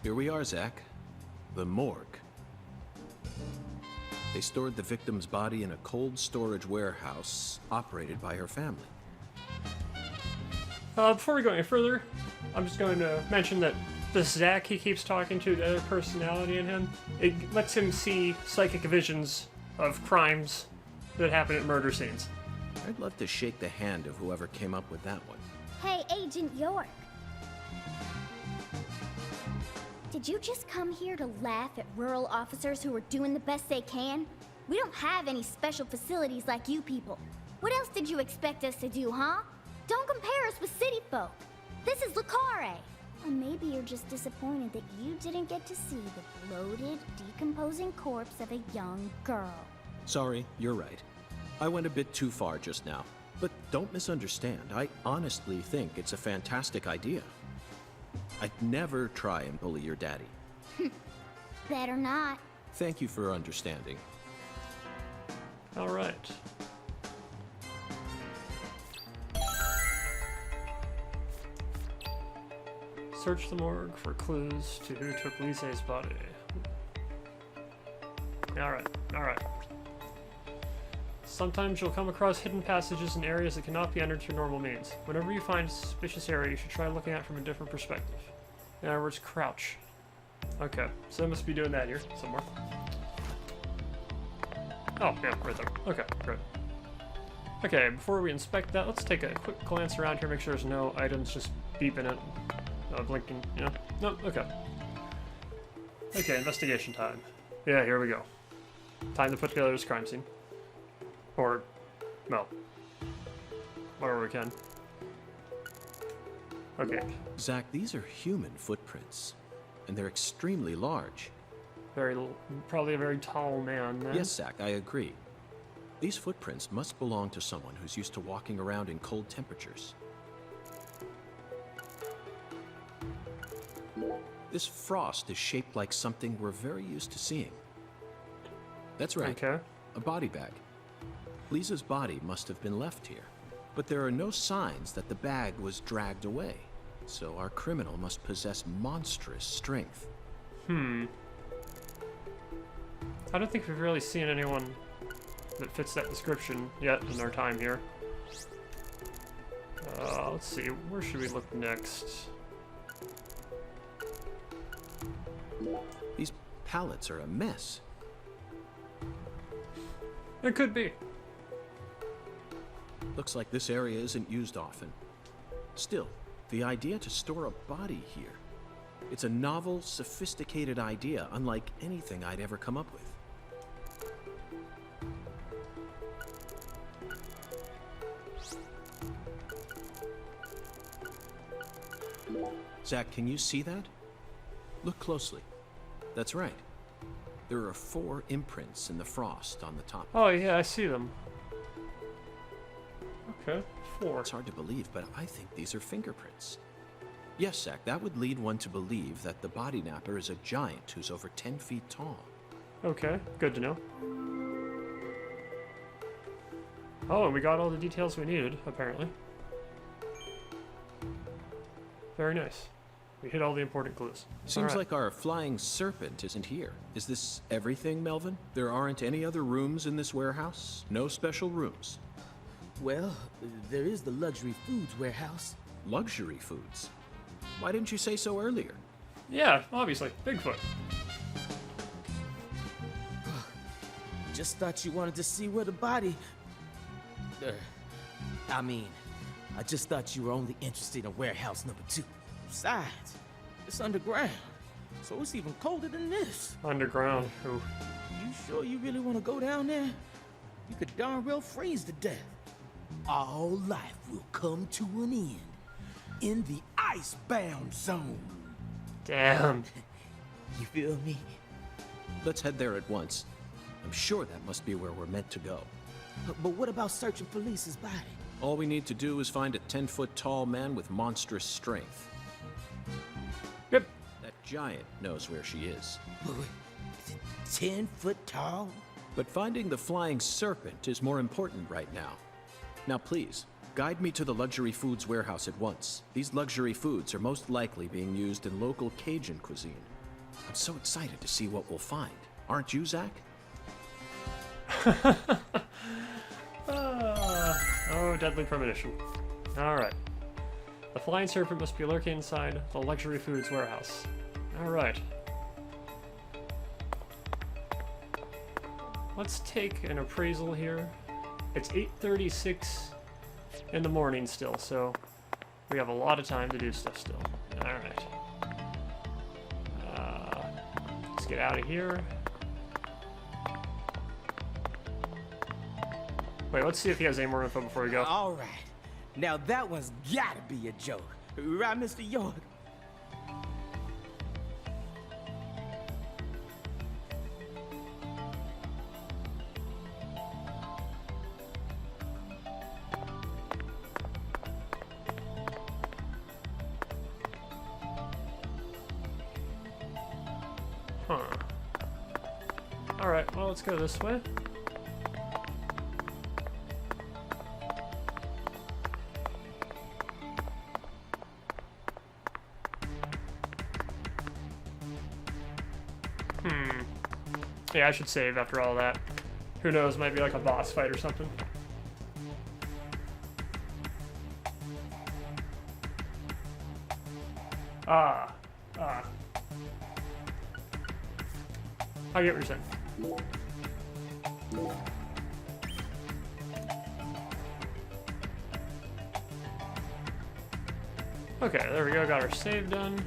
Here we are, Zach. The morgue. They stored the victim's body in a cold storage warehouse operated by her family. Before we go any further, I'm just going to mention that this Zach he keeps talking to, the other personality in him, it lets him see psychic visions of crimes that happen at murder scenes. I'd love to shake the hand of whoever came up with that one. Hey, Agent York. Did you just come here to laugh at rural officers who are doing the best they can? We don't have any special facilities like you people. What else did you expect us to do, huh? Don't compare us with city folk. This is Lucare. And maybe you're just disappointed that you didn't get to see the bloated, decomposing corpse of a young girl. Sorry, you're right. I went a bit too far just now. But don't misunderstand. I honestly think it's a fantastic idea. I'd never try and bully your daddy. Better not. Thank you for understanding. Alright. Search the morgue for clues to who took Lise's body. Alright, alright. Sometimes you'll come across hidden passages in areas that cannot be entered through normal means. Whenever you find a suspicious area, you should try looking at it from a different perspective. In other words, crouch. Okay, so I must be doing that here somewhere. Oh, yeah, right there. Okay, great. Okay, before we inspect that, let's take a quick glance around here, make sure there's no items just beeping it. Blinking, you know? Nope, okay. Okay, investigation time. Yeah, here we go. Time to put together this crime scene. Or, well, whatever we can. Okay. Zach, these are human footprints. and they're extremely large. Probably a very tall man, then. Yes, Zach, I agree. These footprints must belong to someone who's used to walking around in cold temperatures. This frost is shaped like something we're very used to seeing. That's right. Okay. A body bag. Lisa's body must have been left here, but there are no signs that the bag was dragged away. So our criminal must possess monstrous strength. I don't think we've really seen anyone that fits that description yet in our time here. Let's see, where should we look next? These pallets are a mess. It could be. Looks like this area isn't used often. Still, the idea to store a body here. It's a novel, sophisticated idea, unlike anything I'd ever come up with. Zach, can you see that? Look closely. That's right. There are 4 imprints in the frost on the top. Oh yeah, I see them. Okay, 4. It's hard to believe, but I think these are fingerprints. Yes, Zach, that would lead one to believe that the body napper is a giant who's over 10 feet tall. Okay, good to know. Oh, and we got all the details we needed, apparently. Very nice. We hit all the important clues. Seems like our flying serpent isn't here. Is this everything, Melvin? There aren't any other rooms in this warehouse? No special rooms? Well, there is the luxury foods warehouse. Luxury foods? Why didn't you say so earlier? Yeah, obviously. Bigfoot. Just thought you wanted to see where the body... I just thought you were only interested in warehouse number 2. Besides, it's underground, so it's even colder than this. Underground. Ooh. You sure you really want to go down there? You could darn well freeze to death. All life will come to an end in the icebound zone. Damn. You feel me? Let's head there at once. I'm sure that must be where we're meant to go. But what about searching for Lisa's body? All we need to do is find a 10-foot tall man with monstrous strength. Yep. That giant knows where she is. 10 foot tall? But finding the flying serpent is more important right now. Now please, guide me to the luxury foods warehouse at once. These luxury foods are most likely being used in local Cajun cuisine. I'm so excited to see what we'll find. Aren't you, Zach? Oh, deadly premonition. Alright. The flying serpent must be lurking inside the luxury foods warehouse. Alright. Let's take an appraisal here. It's 8:36 in the morning still, so we have a lot of time to do stuff still. Alright. Let's get out of here. Wait, let's see if he has any more info before we go. All right. Now that one's gotta be a joke. Right, Mr. York? Huh. Alright, well, let's go this way. Yeah, I should save after all that. Who knows, might be like a boss fight or something. I get what you're saying. Okay, there we go, got our save done.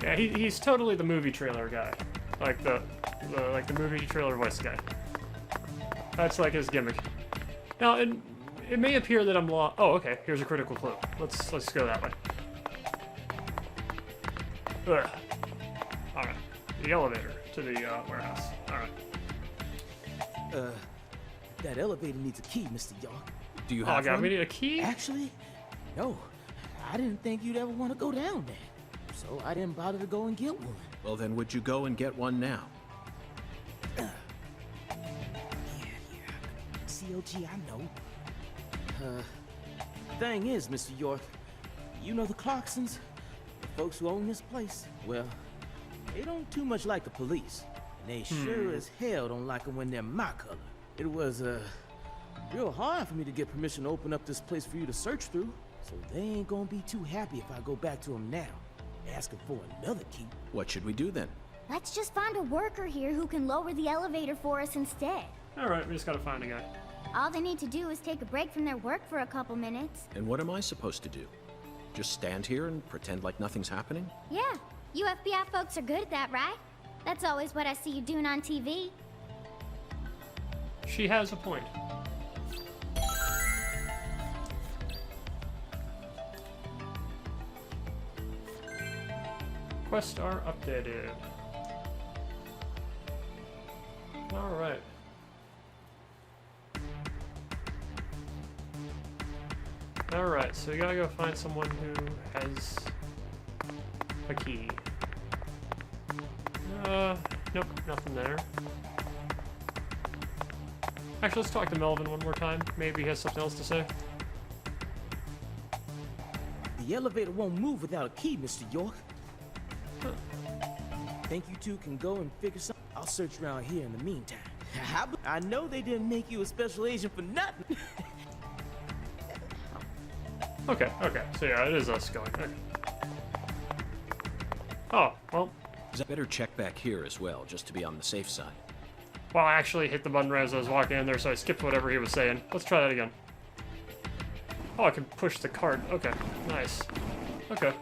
Yeah, he's totally the movie trailer guy. Like the movie trailer voice guy. That's like his gimmick. Now, it may appear that I'm lost. Oh, okay, here's a critical clue. Let's go that way. Ugh. Alright. The elevator to the warehouse. Alright. That elevator needs a key, Mr. York. Do you Oh have god, one? we need a key? Actually, no. I didn't think you'd ever want to go down there. So I didn't bother to go and get one. Well, then would you go and get one now? Yeah. CLG, I know. Thing is, Mr. York, you know the Clarksons? The folks who own this place? Well, they don't too much like the police. And they sure as hell don't like them when they're my color. It was, real hard for me to get permission to open up this place for you to search through. So they ain't gonna be too happy if I go back to them now, asking for another key. What should we do then? Let's just find a worker here who can lower the elevator for us instead. Alright, we just gotta find a guy. All they need to do is take a break from their work for a couple minutes. And what am I supposed to do? Just stand here and pretend like nothing's happening? Yeah, you FBI folks are good at that, right? That's always what I see you doing on TV. She has a point. Quests are updated. Alright. Alright, so we gotta go find someone who has a key. Nope, nothing there. Actually, let's talk to Melvin one more time. Maybe he has something else to say. The elevator won't move without a key, Mr. York. Think you two can go and figure something? I'll search around here in the meantime. I know they didn't make you a special agent for nothing. Okay, so yeah, it is us going. Okay. Oh, well. I better check back here as well, just to be on the safe side. Well, I actually hit the button right as I was walking in there, so I skipped whatever he was saying. Let's try that again. Oh, I can push the cart. Okay, nice. Okay.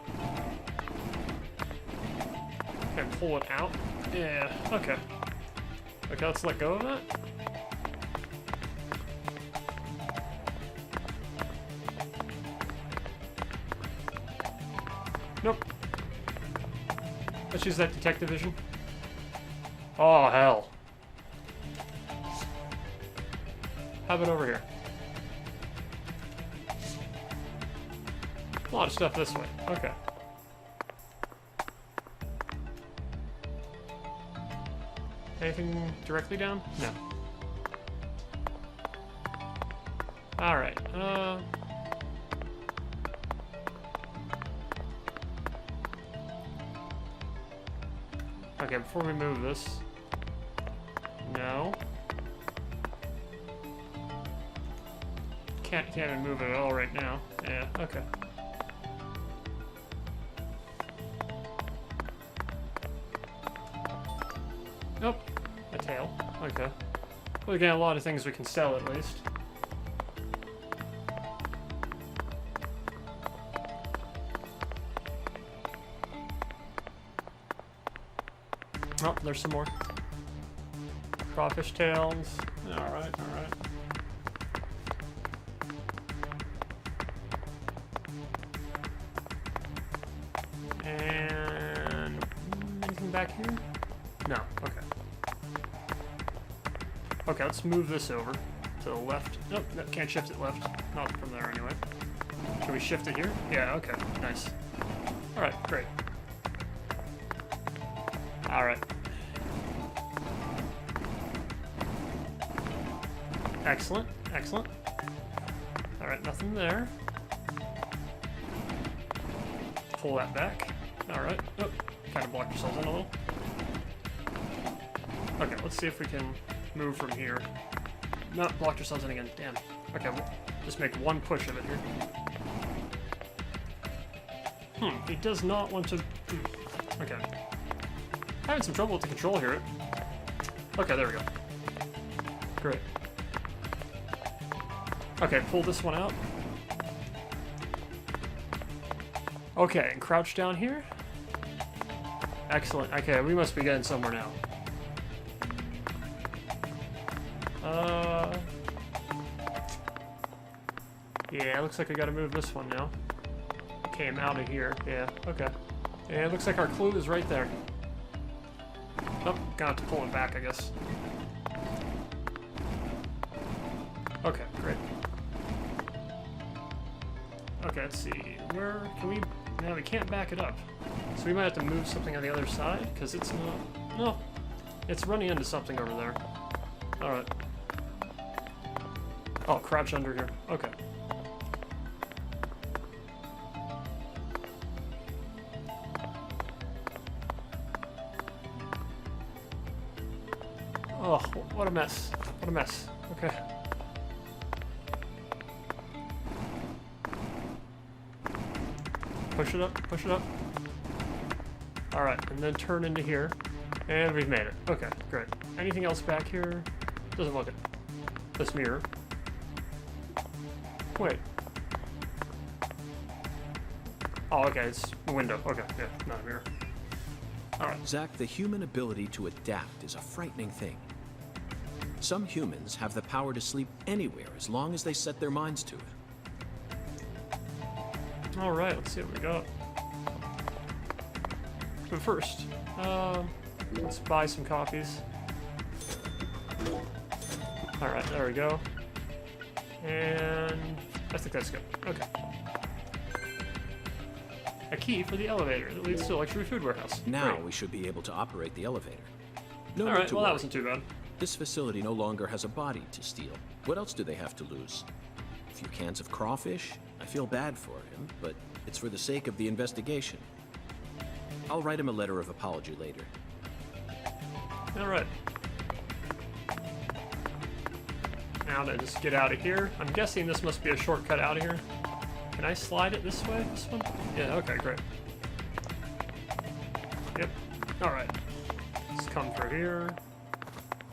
Can I pull it out? Yeah, okay. Okay, let's let go of that. Nope. Let's use that detective vision. Oh, hell. How about over here? A lot of stuff this way. Okay. Anything directly down? No. Alright, okay, before we move this... No. Can't even move it at all right now. Yeah, okay. Nope. A tail. Okay. Well, again, a lot of things we can sell at least. Oh, there's some more. Crawfish tails. Alright, alright. And anything back here? No, okay. Okay, let's move this over to the left. Nope, no, can't shift it left. Not from there anyway. Can we shift it here? Yeah, okay, nice. Alright, great. Alright. Excellent, excellent. Alright, nothing there. Pull that back. Alright. Oh, kind of block yourselves in a little. Okay, let's see if we can move from here. No, blocked yourselves in again. Damn. Okay, we'll just make one push of it here. He does not want to... Okay. Having some trouble with the control here. Okay, there we go. Great. Okay, pull this one out. Okay, and crouch down here. Excellent. Okay, we must be getting somewhere now. Yeah, looks like I gotta move this one now. Came out of here. Yeah, okay. And it looks like our clue is right there. Oh, gonna have to pull it back, I guess. Okay, great. Okay, let's see. Where can we... No, we can't back it up. So we might have to move something on the other side, because it's not... No. It's running into something over there. Alright. Oh, crouch under here. Okay. Oh, what a mess. What a mess. Okay. Push it up, push it up. Alright, and then turn into here. And we've made it. Okay, great. Anything else back here? Doesn't look it. This mirror. Wait. Oh, okay, it's a window. Okay, yeah, not a mirror. Alright. Zack, the human ability to adapt is a frightening thing. Some humans have the power to sleep anywhere as long as they set their minds to it. Alright, let's see what we got. But first, let's buy some coffees. Alright, there we go. And I think that's good. Okay. A key for the elevator that leads to a luxury food warehouse. Now Great. we should be able to operate the elevator. No need Alright, to well that worry. wasn't too bad. This facility no longer has a body to steal. What else do they have to lose? A few cans of crawfish? I feel bad for him, but it's for the sake of the investigation. I'll write him a letter of apology later. Alright. Now to just get out of here. I'm guessing this must be a shortcut out of here. Can I slide it this way? This one? Yeah, okay, great. Yep. Alright. Let's come through here.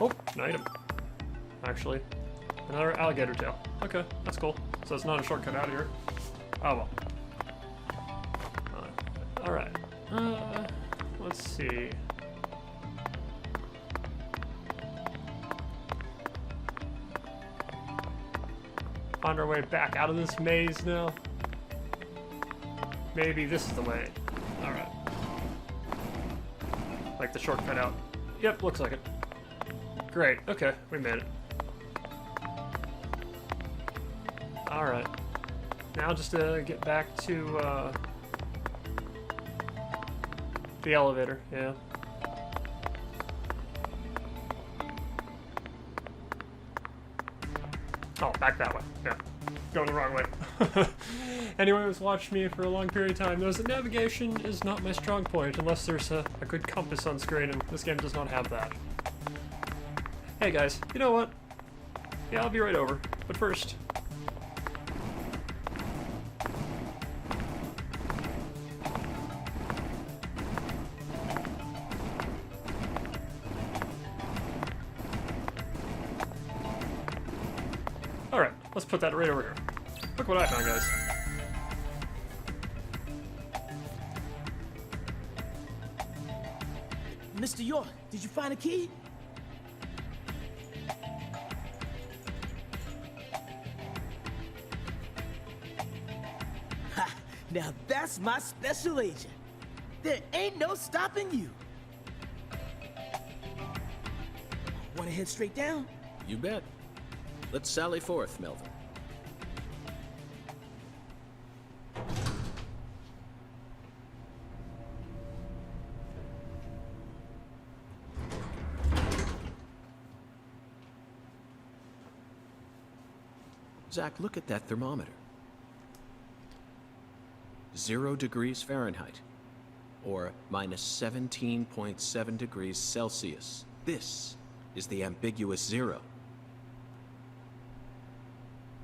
Oh, an item. Actually. Another alligator tail. Okay, that's cool. So it's not a shortcut out of here. Oh well. Alright. Let's see. Find our way back out of this maze now. Maybe this is the way. Alright. Like the shortcut out. Yep, looks like it. Great, okay, we made it. Alright. Now just to get back to the elevator, yeah. Oh, back that way. Yeah. Going the wrong way. Anyone who's watched me for a long period of time knows that navigation is not my strong point unless there's a good compass on screen, and this game does not have that. Hey guys, you know what? Yeah, I'll be right over. But first... Alright, let's put that right over here. Look what I found, guys. Mr. York, did you find a key? Ha! Now that's my special agent. There ain't no stopping you. Wanna head straight down? You bet. Let's sally forth, Melvin. Zack, look at that thermometer. 0 degrees Fahrenheit, or minus 17.7 degrees Celsius. This is the ambiguous 0.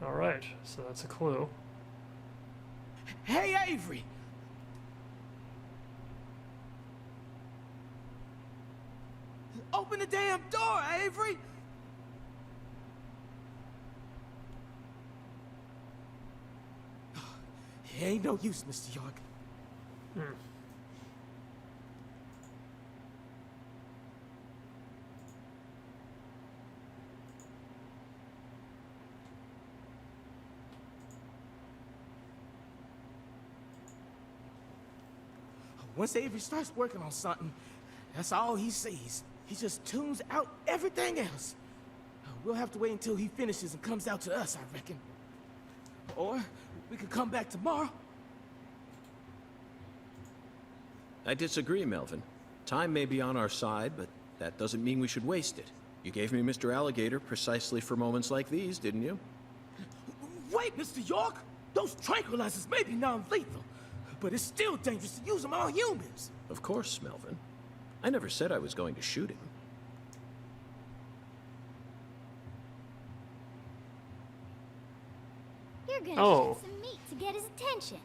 Alright, so that's a clue. Hey, Avery! Open the damn door, Avery! It ain't no use, Mr. York. Once Avery starts working on something, that's all he sees. He just tunes out everything else. We'll have to wait until he finishes and comes out to us, I reckon. Or we could come back tomorrow. I disagree, Melvin. Time may be on our side, but that doesn't mean we should waste it. You gave me Mr. Alligator precisely for moments like these, didn't you? Wait, Mr. York! Those tranquilizers may be non-lethal, but it's still dangerous to use them on humans. Of course, Melvin. I never said I was going to shoot him. You're gonna Oh. shoot some meat to get his attention.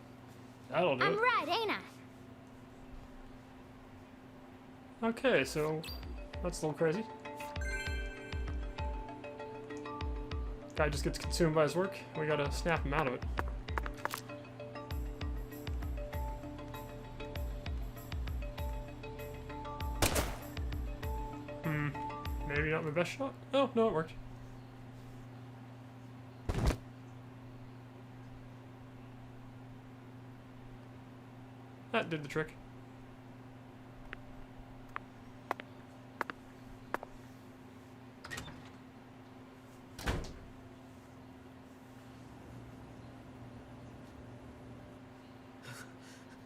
That'll do I'm it. right, ain't I? Okay, so that's a little crazy. Guy just gets consumed by his work. We gotta snap him out of it. Maybe not my best shot. Oh, no, it worked. That did the trick.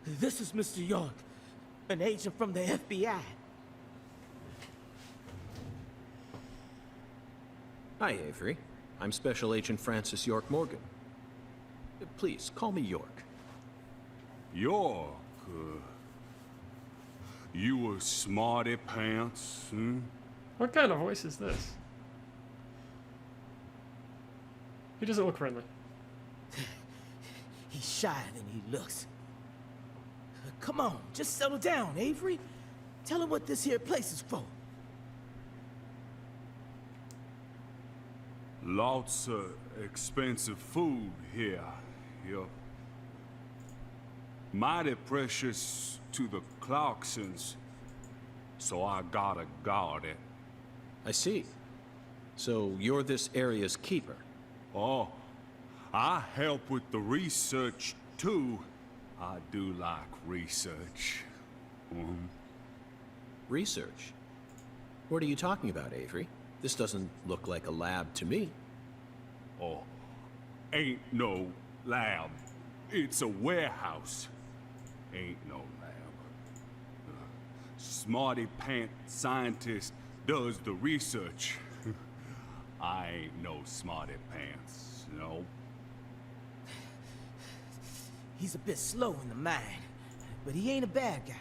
This is Mr. York, an agent from the FBI. Hi, Avery. I'm Special Agent Francis York Morgan. Please, call me York. York, you a smarty pants, hmm? What kind of voice is this? He doesn't look friendly. He's shyer than he looks. Come on, just settle down, Avery. Tell him what this here place is for. Lots of expensive food here. Yup. Mighty precious to the Clarksons, so I gotta guard it. I see. So you're this area's keeper. Oh, I help with the research too. I do like research. Research? What are you talking about, Avery? This doesn't look like a lab to me. Oh, ain't no lab. It's a warehouse. Ain't no lab. Smarty pant scientist does the research. I ain't no smarty pants, no. He's a bit slow in the mind, but he ain't a bad guy.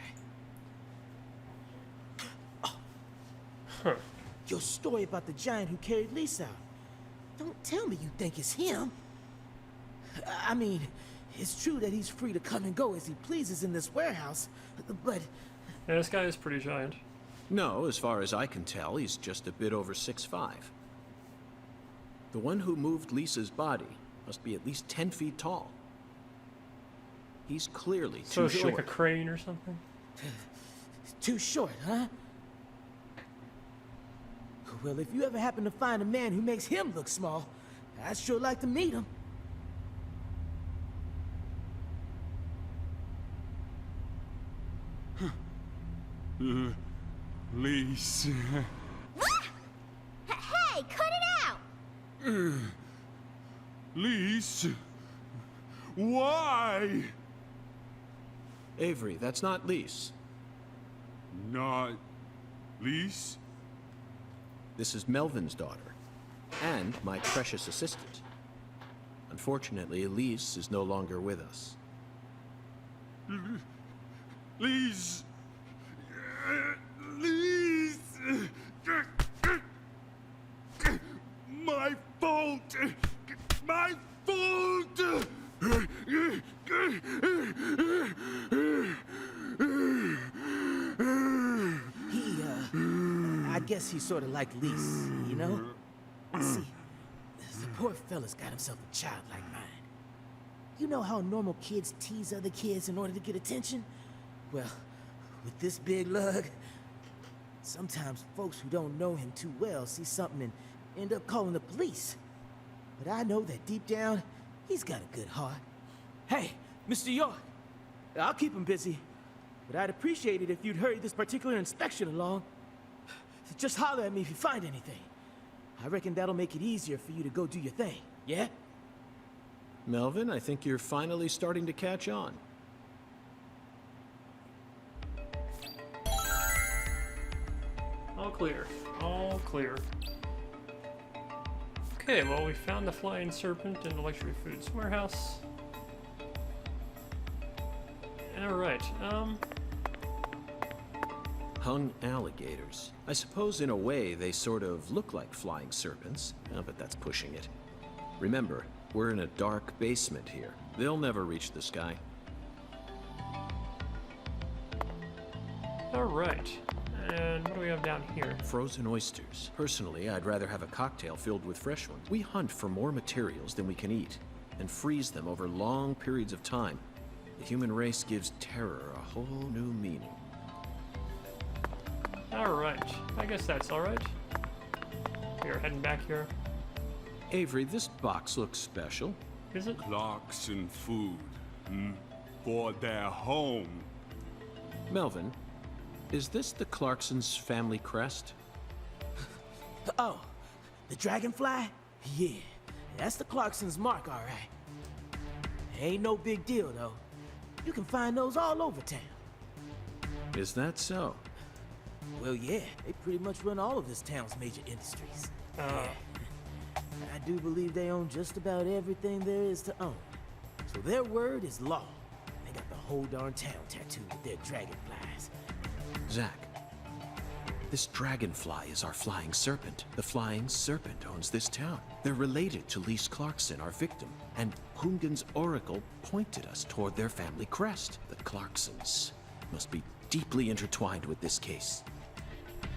Huh. Your story about the giant who carried Lisa out. Don't tell me you think it's him. I mean, it's true that he's free to come and go as he pleases in this warehouse, but... Yeah, this guy is pretty giant. No, as far as I can tell, he's just a bit over 6'5". The one who moved Lisa's body must be at least 10 feet tall. He's clearly So too is it short. like a crane or something? Too short, huh? Well, if you ever happen to find a man who makes him look small, I'd sure like to meet him. Lise. Hey, cut it out! Lise. Why? Avery, that's not Lise. Not Lise? This is Melvin's daughter, and my precious assistant. Unfortunately, Elise is no longer with us. Lise. Lise. My fault. My fault. I guess he's sort of like Lise, you know? See, the poor fella's got himself a childlike mind. You know how normal kids tease other kids in order to get attention? Well, with this big lug, sometimes folks who don't know him too well see something and end up calling the police. But I know that deep down, he's got a good heart. Hey, Mr. York, I'll keep him busy. but I'd appreciate it if you'd hurry this particular inspection along. Just holler at me if you find anything. I reckon that'll make it easier for you to go do your thing, yeah? Melvin, I think you're finally starting to catch on. All clear. All clear. Okay, well, we found the flying serpent in the luxury foods warehouse. Alright, Hung alligators. I suppose in a way they sort of look like flying serpents, but that's pushing it. Remember, we're in a dark basement here. They'll never reach the sky. alright. And what do we have down here? Frozen oysters. Personally, I'd rather have a cocktail filled with fresh ones. We hunt for more materials than we can eat, and freeze them over long periods of time. The human race gives terror a whole new meaning. Alright, I guess that's alright. We are heading back here. Avery, this box looks special. Is it? Clarkson food. For their home. Melvin, is this the Clarksons' family crest? Oh, the dragonfly? Yeah, that's the Clarksons' mark, all right. Ain't no big deal, though. You can find those all over town. Is that so? Well, yeah, they pretty much run all of this town's major industries. Yeah. I do believe they own just about everything there is to own. So their word is law. They got the whole darn town tattooed with their dragonflies. Zach, this dragonfly is our flying serpent. The flying serpent owns this town. They're related to Lise Clarkson, our victim, and Hungan's oracle pointed us toward their family crest. The Clarksons must be deeply intertwined with this case.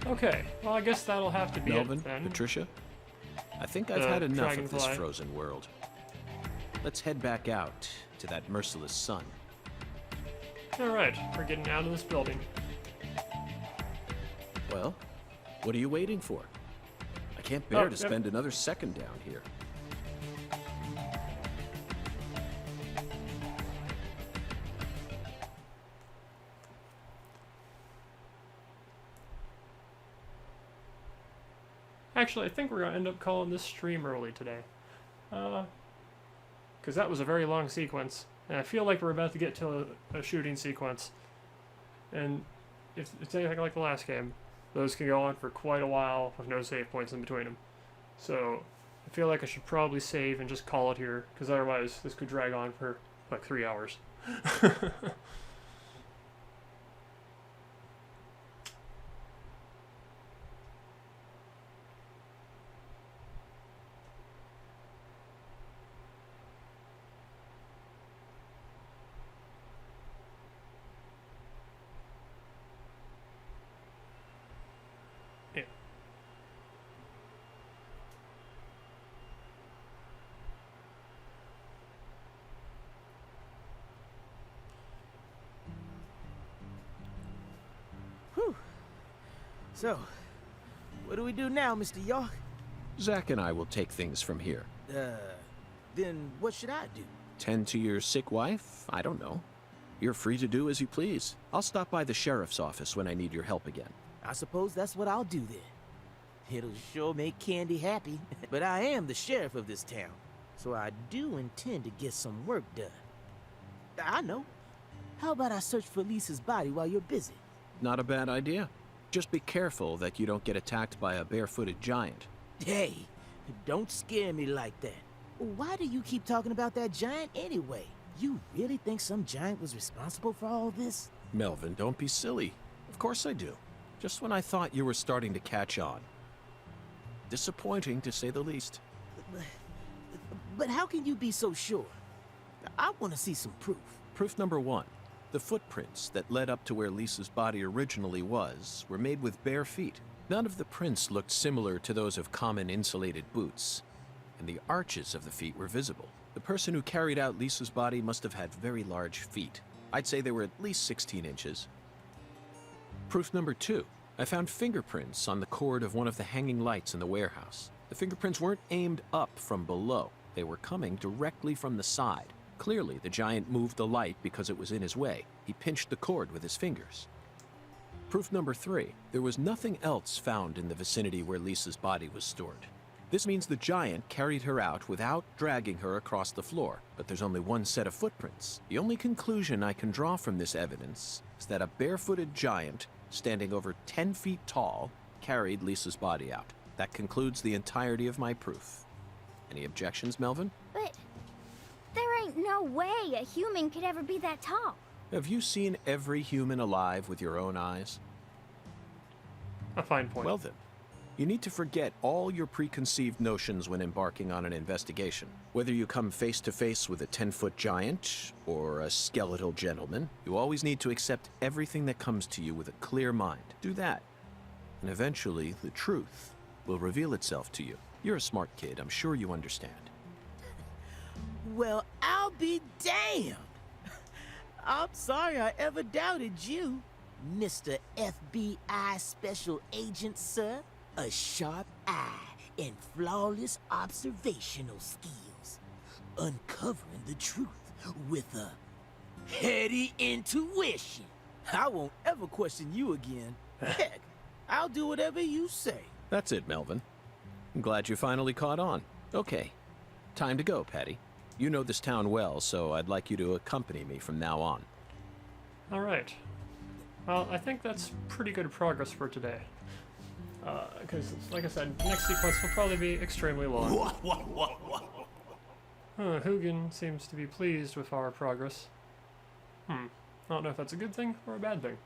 Okay, well, I guess that'll have to be Melvin, it then. Patricia, I think I've had enough of this dragonfly. frozen world. Let's head back out to that merciless sun. Alright, we're getting out of this building. Well, what are you waiting for? I can't bear to yep. spend another second down here. Actually, I think we're gonna end up calling this stream early today. Because that was a very long sequence. And I feel like we're about to get to a shooting sequence. And if it's anything like the last game, those can go on for quite a while with no save points in between them. So I feel like I should probably save and just call it here, because otherwise this could drag on for like 3 hours. Yeah. Whew. So, what do we do now, Mr. York? Zach and I will take things from here. Then what should I do? Tend to your sick wife? I don't know. You're free to do as you please. I'll stop by the sheriff's office when I need your help again. I suppose that's what I'll do then. It'll sure make Candy happy. But I am the sheriff of this town, so I do intend to get some work done. I know. How about I search for Lisa's body while you're busy? Not a bad idea. Just be careful that you don't get attacked by a barefooted giant. Hey, don't scare me like that. Why do you keep talking about that giant anyway? You really think some giant was responsible for all this? Melvin, don't be silly. Of course I do. Just when I thought you were starting to catch on. Disappointing, to say the least. But how can you be so sure? I want to see some proof. Proof number one. The footprints that led up to where Lisa's body originally was were made with bare feet. None of the prints looked similar to those of common insulated boots, and the arches of the feet were visible. The person who carried out Lisa's body must have had very large feet. I'd say they were at least 16 inches. Proof number two. I found fingerprints on the cord of one of the hanging lights in the warehouse. The fingerprints weren't aimed up from below. They were coming directly from the side. Clearly, the giant moved the light because it was in his way. He pinched the cord with his fingers. Proof number 3. There was nothing else found in the vicinity where Lisa's body was stored. This means the giant carried her out without dragging her across the floor, but there's only one set of footprints. The only conclusion I can draw from this evidence is that a barefooted giant, standing over 10 feet tall, carried Lisa's body out. That concludes the entirety of my proof. Any objections, Melvin? But there ain't no way a human could ever be that tall. Have you seen every human alive with your own eyes? A fine point. Well then, you need to forget all your preconceived notions when embarking on an investigation. Whether you come face to face with a 10-foot giant or a skeletal gentleman, you always need to accept everything that comes to you with a clear mind. Do that, and eventually the truth will reveal itself to you. You're a smart kid, I'm sure you understand. Well, I'll be damned. I'm sorry I ever doubted you, Mr. FBI Special Agent, sir. A sharp eye and flawless observational skills. Uncovering the truth with a heady intuition. I won't ever question you again. Heck, I'll do whatever you say. That's it, Melvin. I'm glad you finally caught on. Okay, time to go, Patty. You know this town well, so I'd like you to accompany me from now on. All right. Well, I think that's pretty good progress for today. Because, like I said, the next sequence will probably be extremely long. Hugin seems to be pleased with our progress. I don't know if that's a good thing or a bad thing.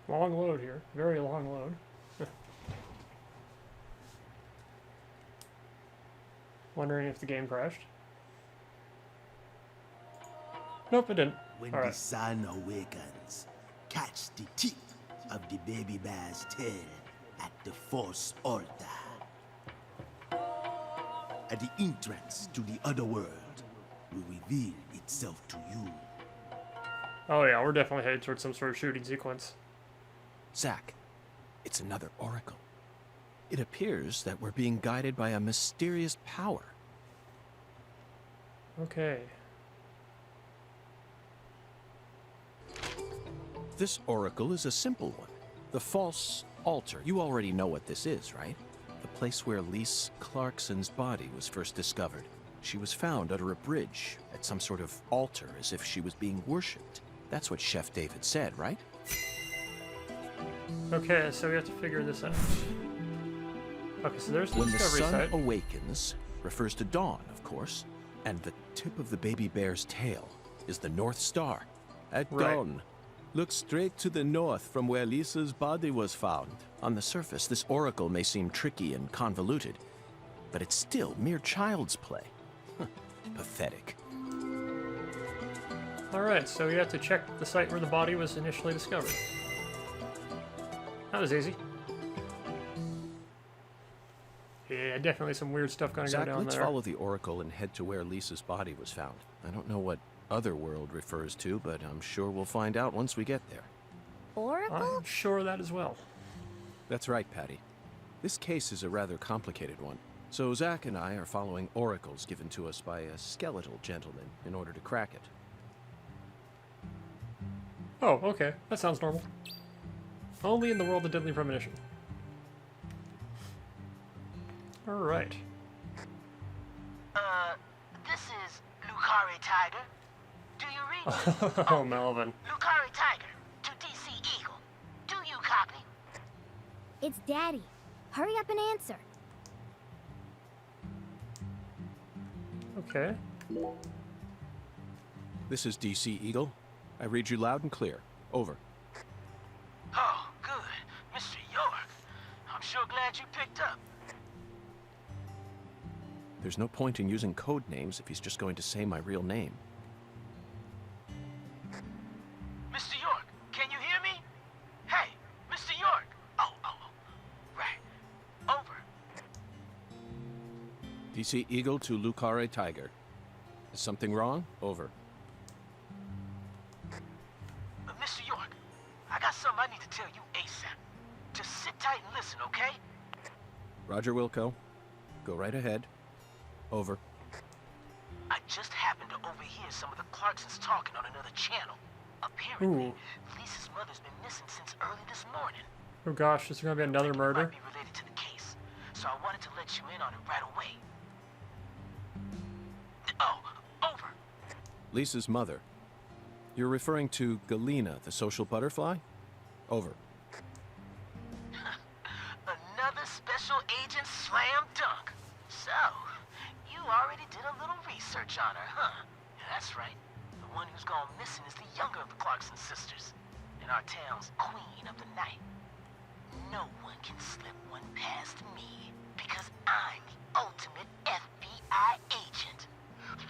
Long load here. Very long load. Wondering if the game crashed. Nope, it didn't. When All the right. sun awakens, catch the tip of the baby bear's tail at the Force altar. At the entrance to the other world will reveal itself to you. Oh yeah, we're definitely headed towards some sort of shooting sequence. Zach, it's another oracle. It appears that we're being guided by a mysterious power. Okay. This oracle is a simple one. The false altar. You already know what this is, right? The place where Lise Clarkson's body was first discovered. She was found under a bridge at some sort of altar as if she was being worshipped. That's what Chef David said, right? Okay, so we have to figure this out. Okay, so there's the When the discovery sun site. awakens refers to dawn, of course, and the tip of the baby bear's tail is the North Star. At Right. dawn, look straight to the north from where Lisa's body was found. On the surface, this oracle may seem tricky and convoluted, but it's still mere child's play. Pathetic. Alright, so we have to check the site where the body was initially discovered. That was easy. Yeah, definitely some weird stuff gonna go Zach, down let's there. follow the oracle and head to where Lisa's body was found. I don't know what Otherworld refers to, but I'm sure we'll find out once we get there. Oracle? I'm sure of that as well. That's right, Patty. This case is a rather complicated one, so Zach and I are following oracles given to us by a skeletal gentleman in order to crack it. Oh, okay. That sounds normal. Only in the world of Deadly Premonition. Alright. This is Lucari Tiger. Do you read? Oh, Melvin. Lucari Tiger to DC Eagle. Do you copy? It's Daddy. Hurry up and answer. Okay. This is DC Eagle. I read you loud and clear. Over. Oh, good. Mr. York. I'm sure glad you picked up. There's no point in using code names if he's just going to say my real name. Mr. York, can you hear me? Hey, Mr. York. Oh, right. Over. DC Eagle to Lucare Tiger. Is something wrong? Over. Mr. York, I got something I need to tell you ASAP. Just sit tight and listen, okay? Roger, Wilco. Go right ahead. Over. I just happened to overhear some of the Clarksons talking on another channel. Apparently, Ooh. Lisa's mother's been missing since early this morning. Oh gosh, is there gonna be another It murder? might be related to the case, so I wanted to let you in on it right away. Oh, over. Lisa's mother. You're referring to Galena, the social butterfly? Over. Another special agent slam dunk. So, you already did a little research on her, huh? That's right. The one who's gone missing is the younger of the Clarkson sisters, and our town's queen of the night. No one can slip one past me, because I'm the ultimate FBI agent.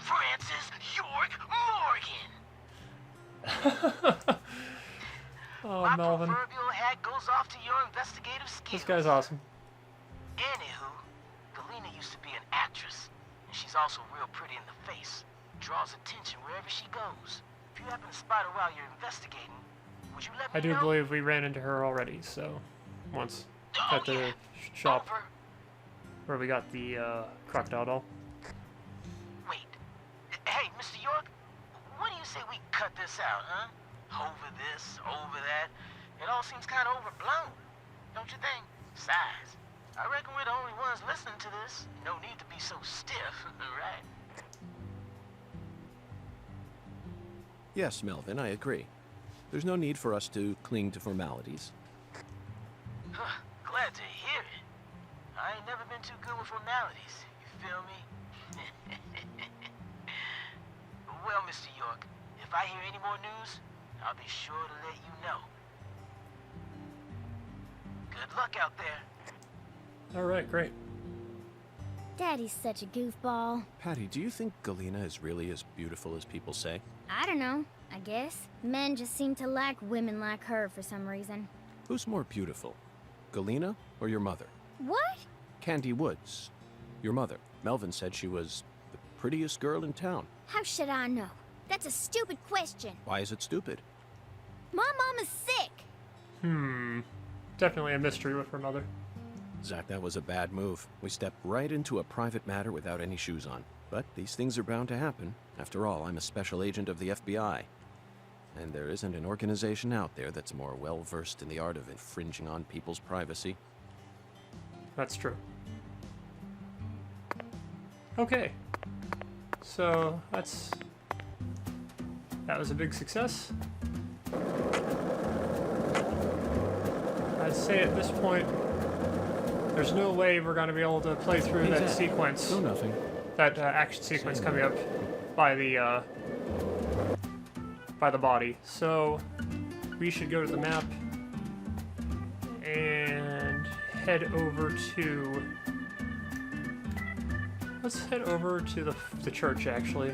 Francis York Morgan! Oh, My Melvin. proverbial hat goes off to your investigative skills. This guy's awesome. Anywho, Galena used to be an actress, and she's also real pretty in the face. Draws attention wherever she goes. If you happen to spot her while you're investigating, would you let me I do know? believe we ran into her already, so once Oh, at the yeah. shop Over. where we got the crocodile doll. Wait. Hey, Mr. York, what do you say we cut this out, huh? Over this, over that. It all seems kind of overblown, don't you think? Besides, I reckon we're the only ones listening to this. No need to be so stiff, right? Yes, Melvin, I agree. There's no need for us to cling to formalities. Glad to hear it. I ain't never been too good with formalities, you feel me? Well, Mr. York, if I hear any more news, I'll be sure to let you know. Good luck out there. Alright, great. Daddy's such a goofball. Patty, do you think Galena is really as beautiful as people say? I don't know, I guess. Men just seem to like women like her for some reason. Who's more beautiful, Galena or your mother? What? Candy Woods. Your mother. Melvin said she was the prettiest girl in town. How should I know? That's a stupid question. Why is it stupid? My mom is sick. Definitely a mystery with her mother. Zach, that was a bad move. We stepped right into a private matter without any shoes on. But these things are bound to happen. After all, I'm a special agent of the FBI. And there isn't an organization out there that's more well-versed in the art of infringing on people's privacy. That's true. Okay. So, that was a big success. I'd say at this point, there's no way we're going to be able to play through that sequence. No, nothing. That action sequence coming up by the body. So we should go to the map and head over to. Let's head over to the church. Actually,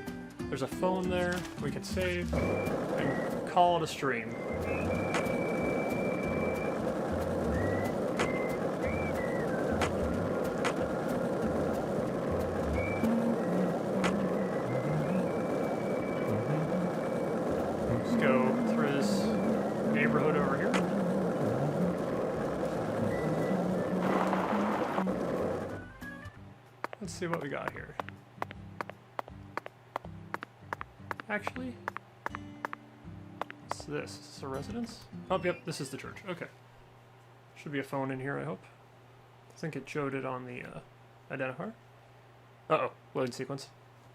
there's a phone there. We can save and call it a stream. Go through this neighborhood over here. Let's see what we got here. Actually, what's this? Is this a residence? Oh, yep, this is the church. Okay. Should be a phone in here, I hope. I think it showed it on the identifier. Uh-oh, loading sequence.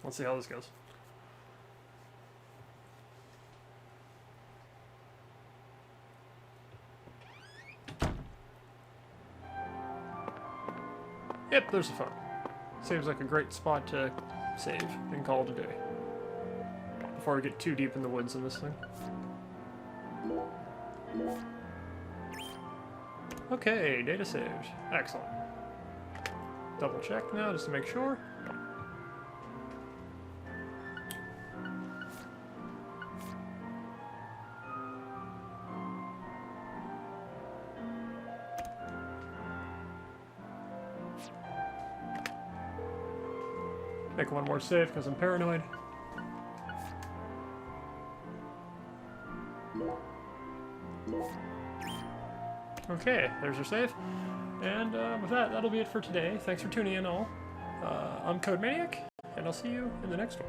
Let's see how this goes. Yep, there's a phone. Seems like a great spot to save and call it a day. Before we get too deep in the woods in this thing. Okay, data saved. Excellent. Double check now just to make sure. Make one more save because I'm paranoid. Okay, there's our save. And with that, that'll be it for today. Thanks for tuning in all. I'm Code Maniac, and I'll see you in the next one.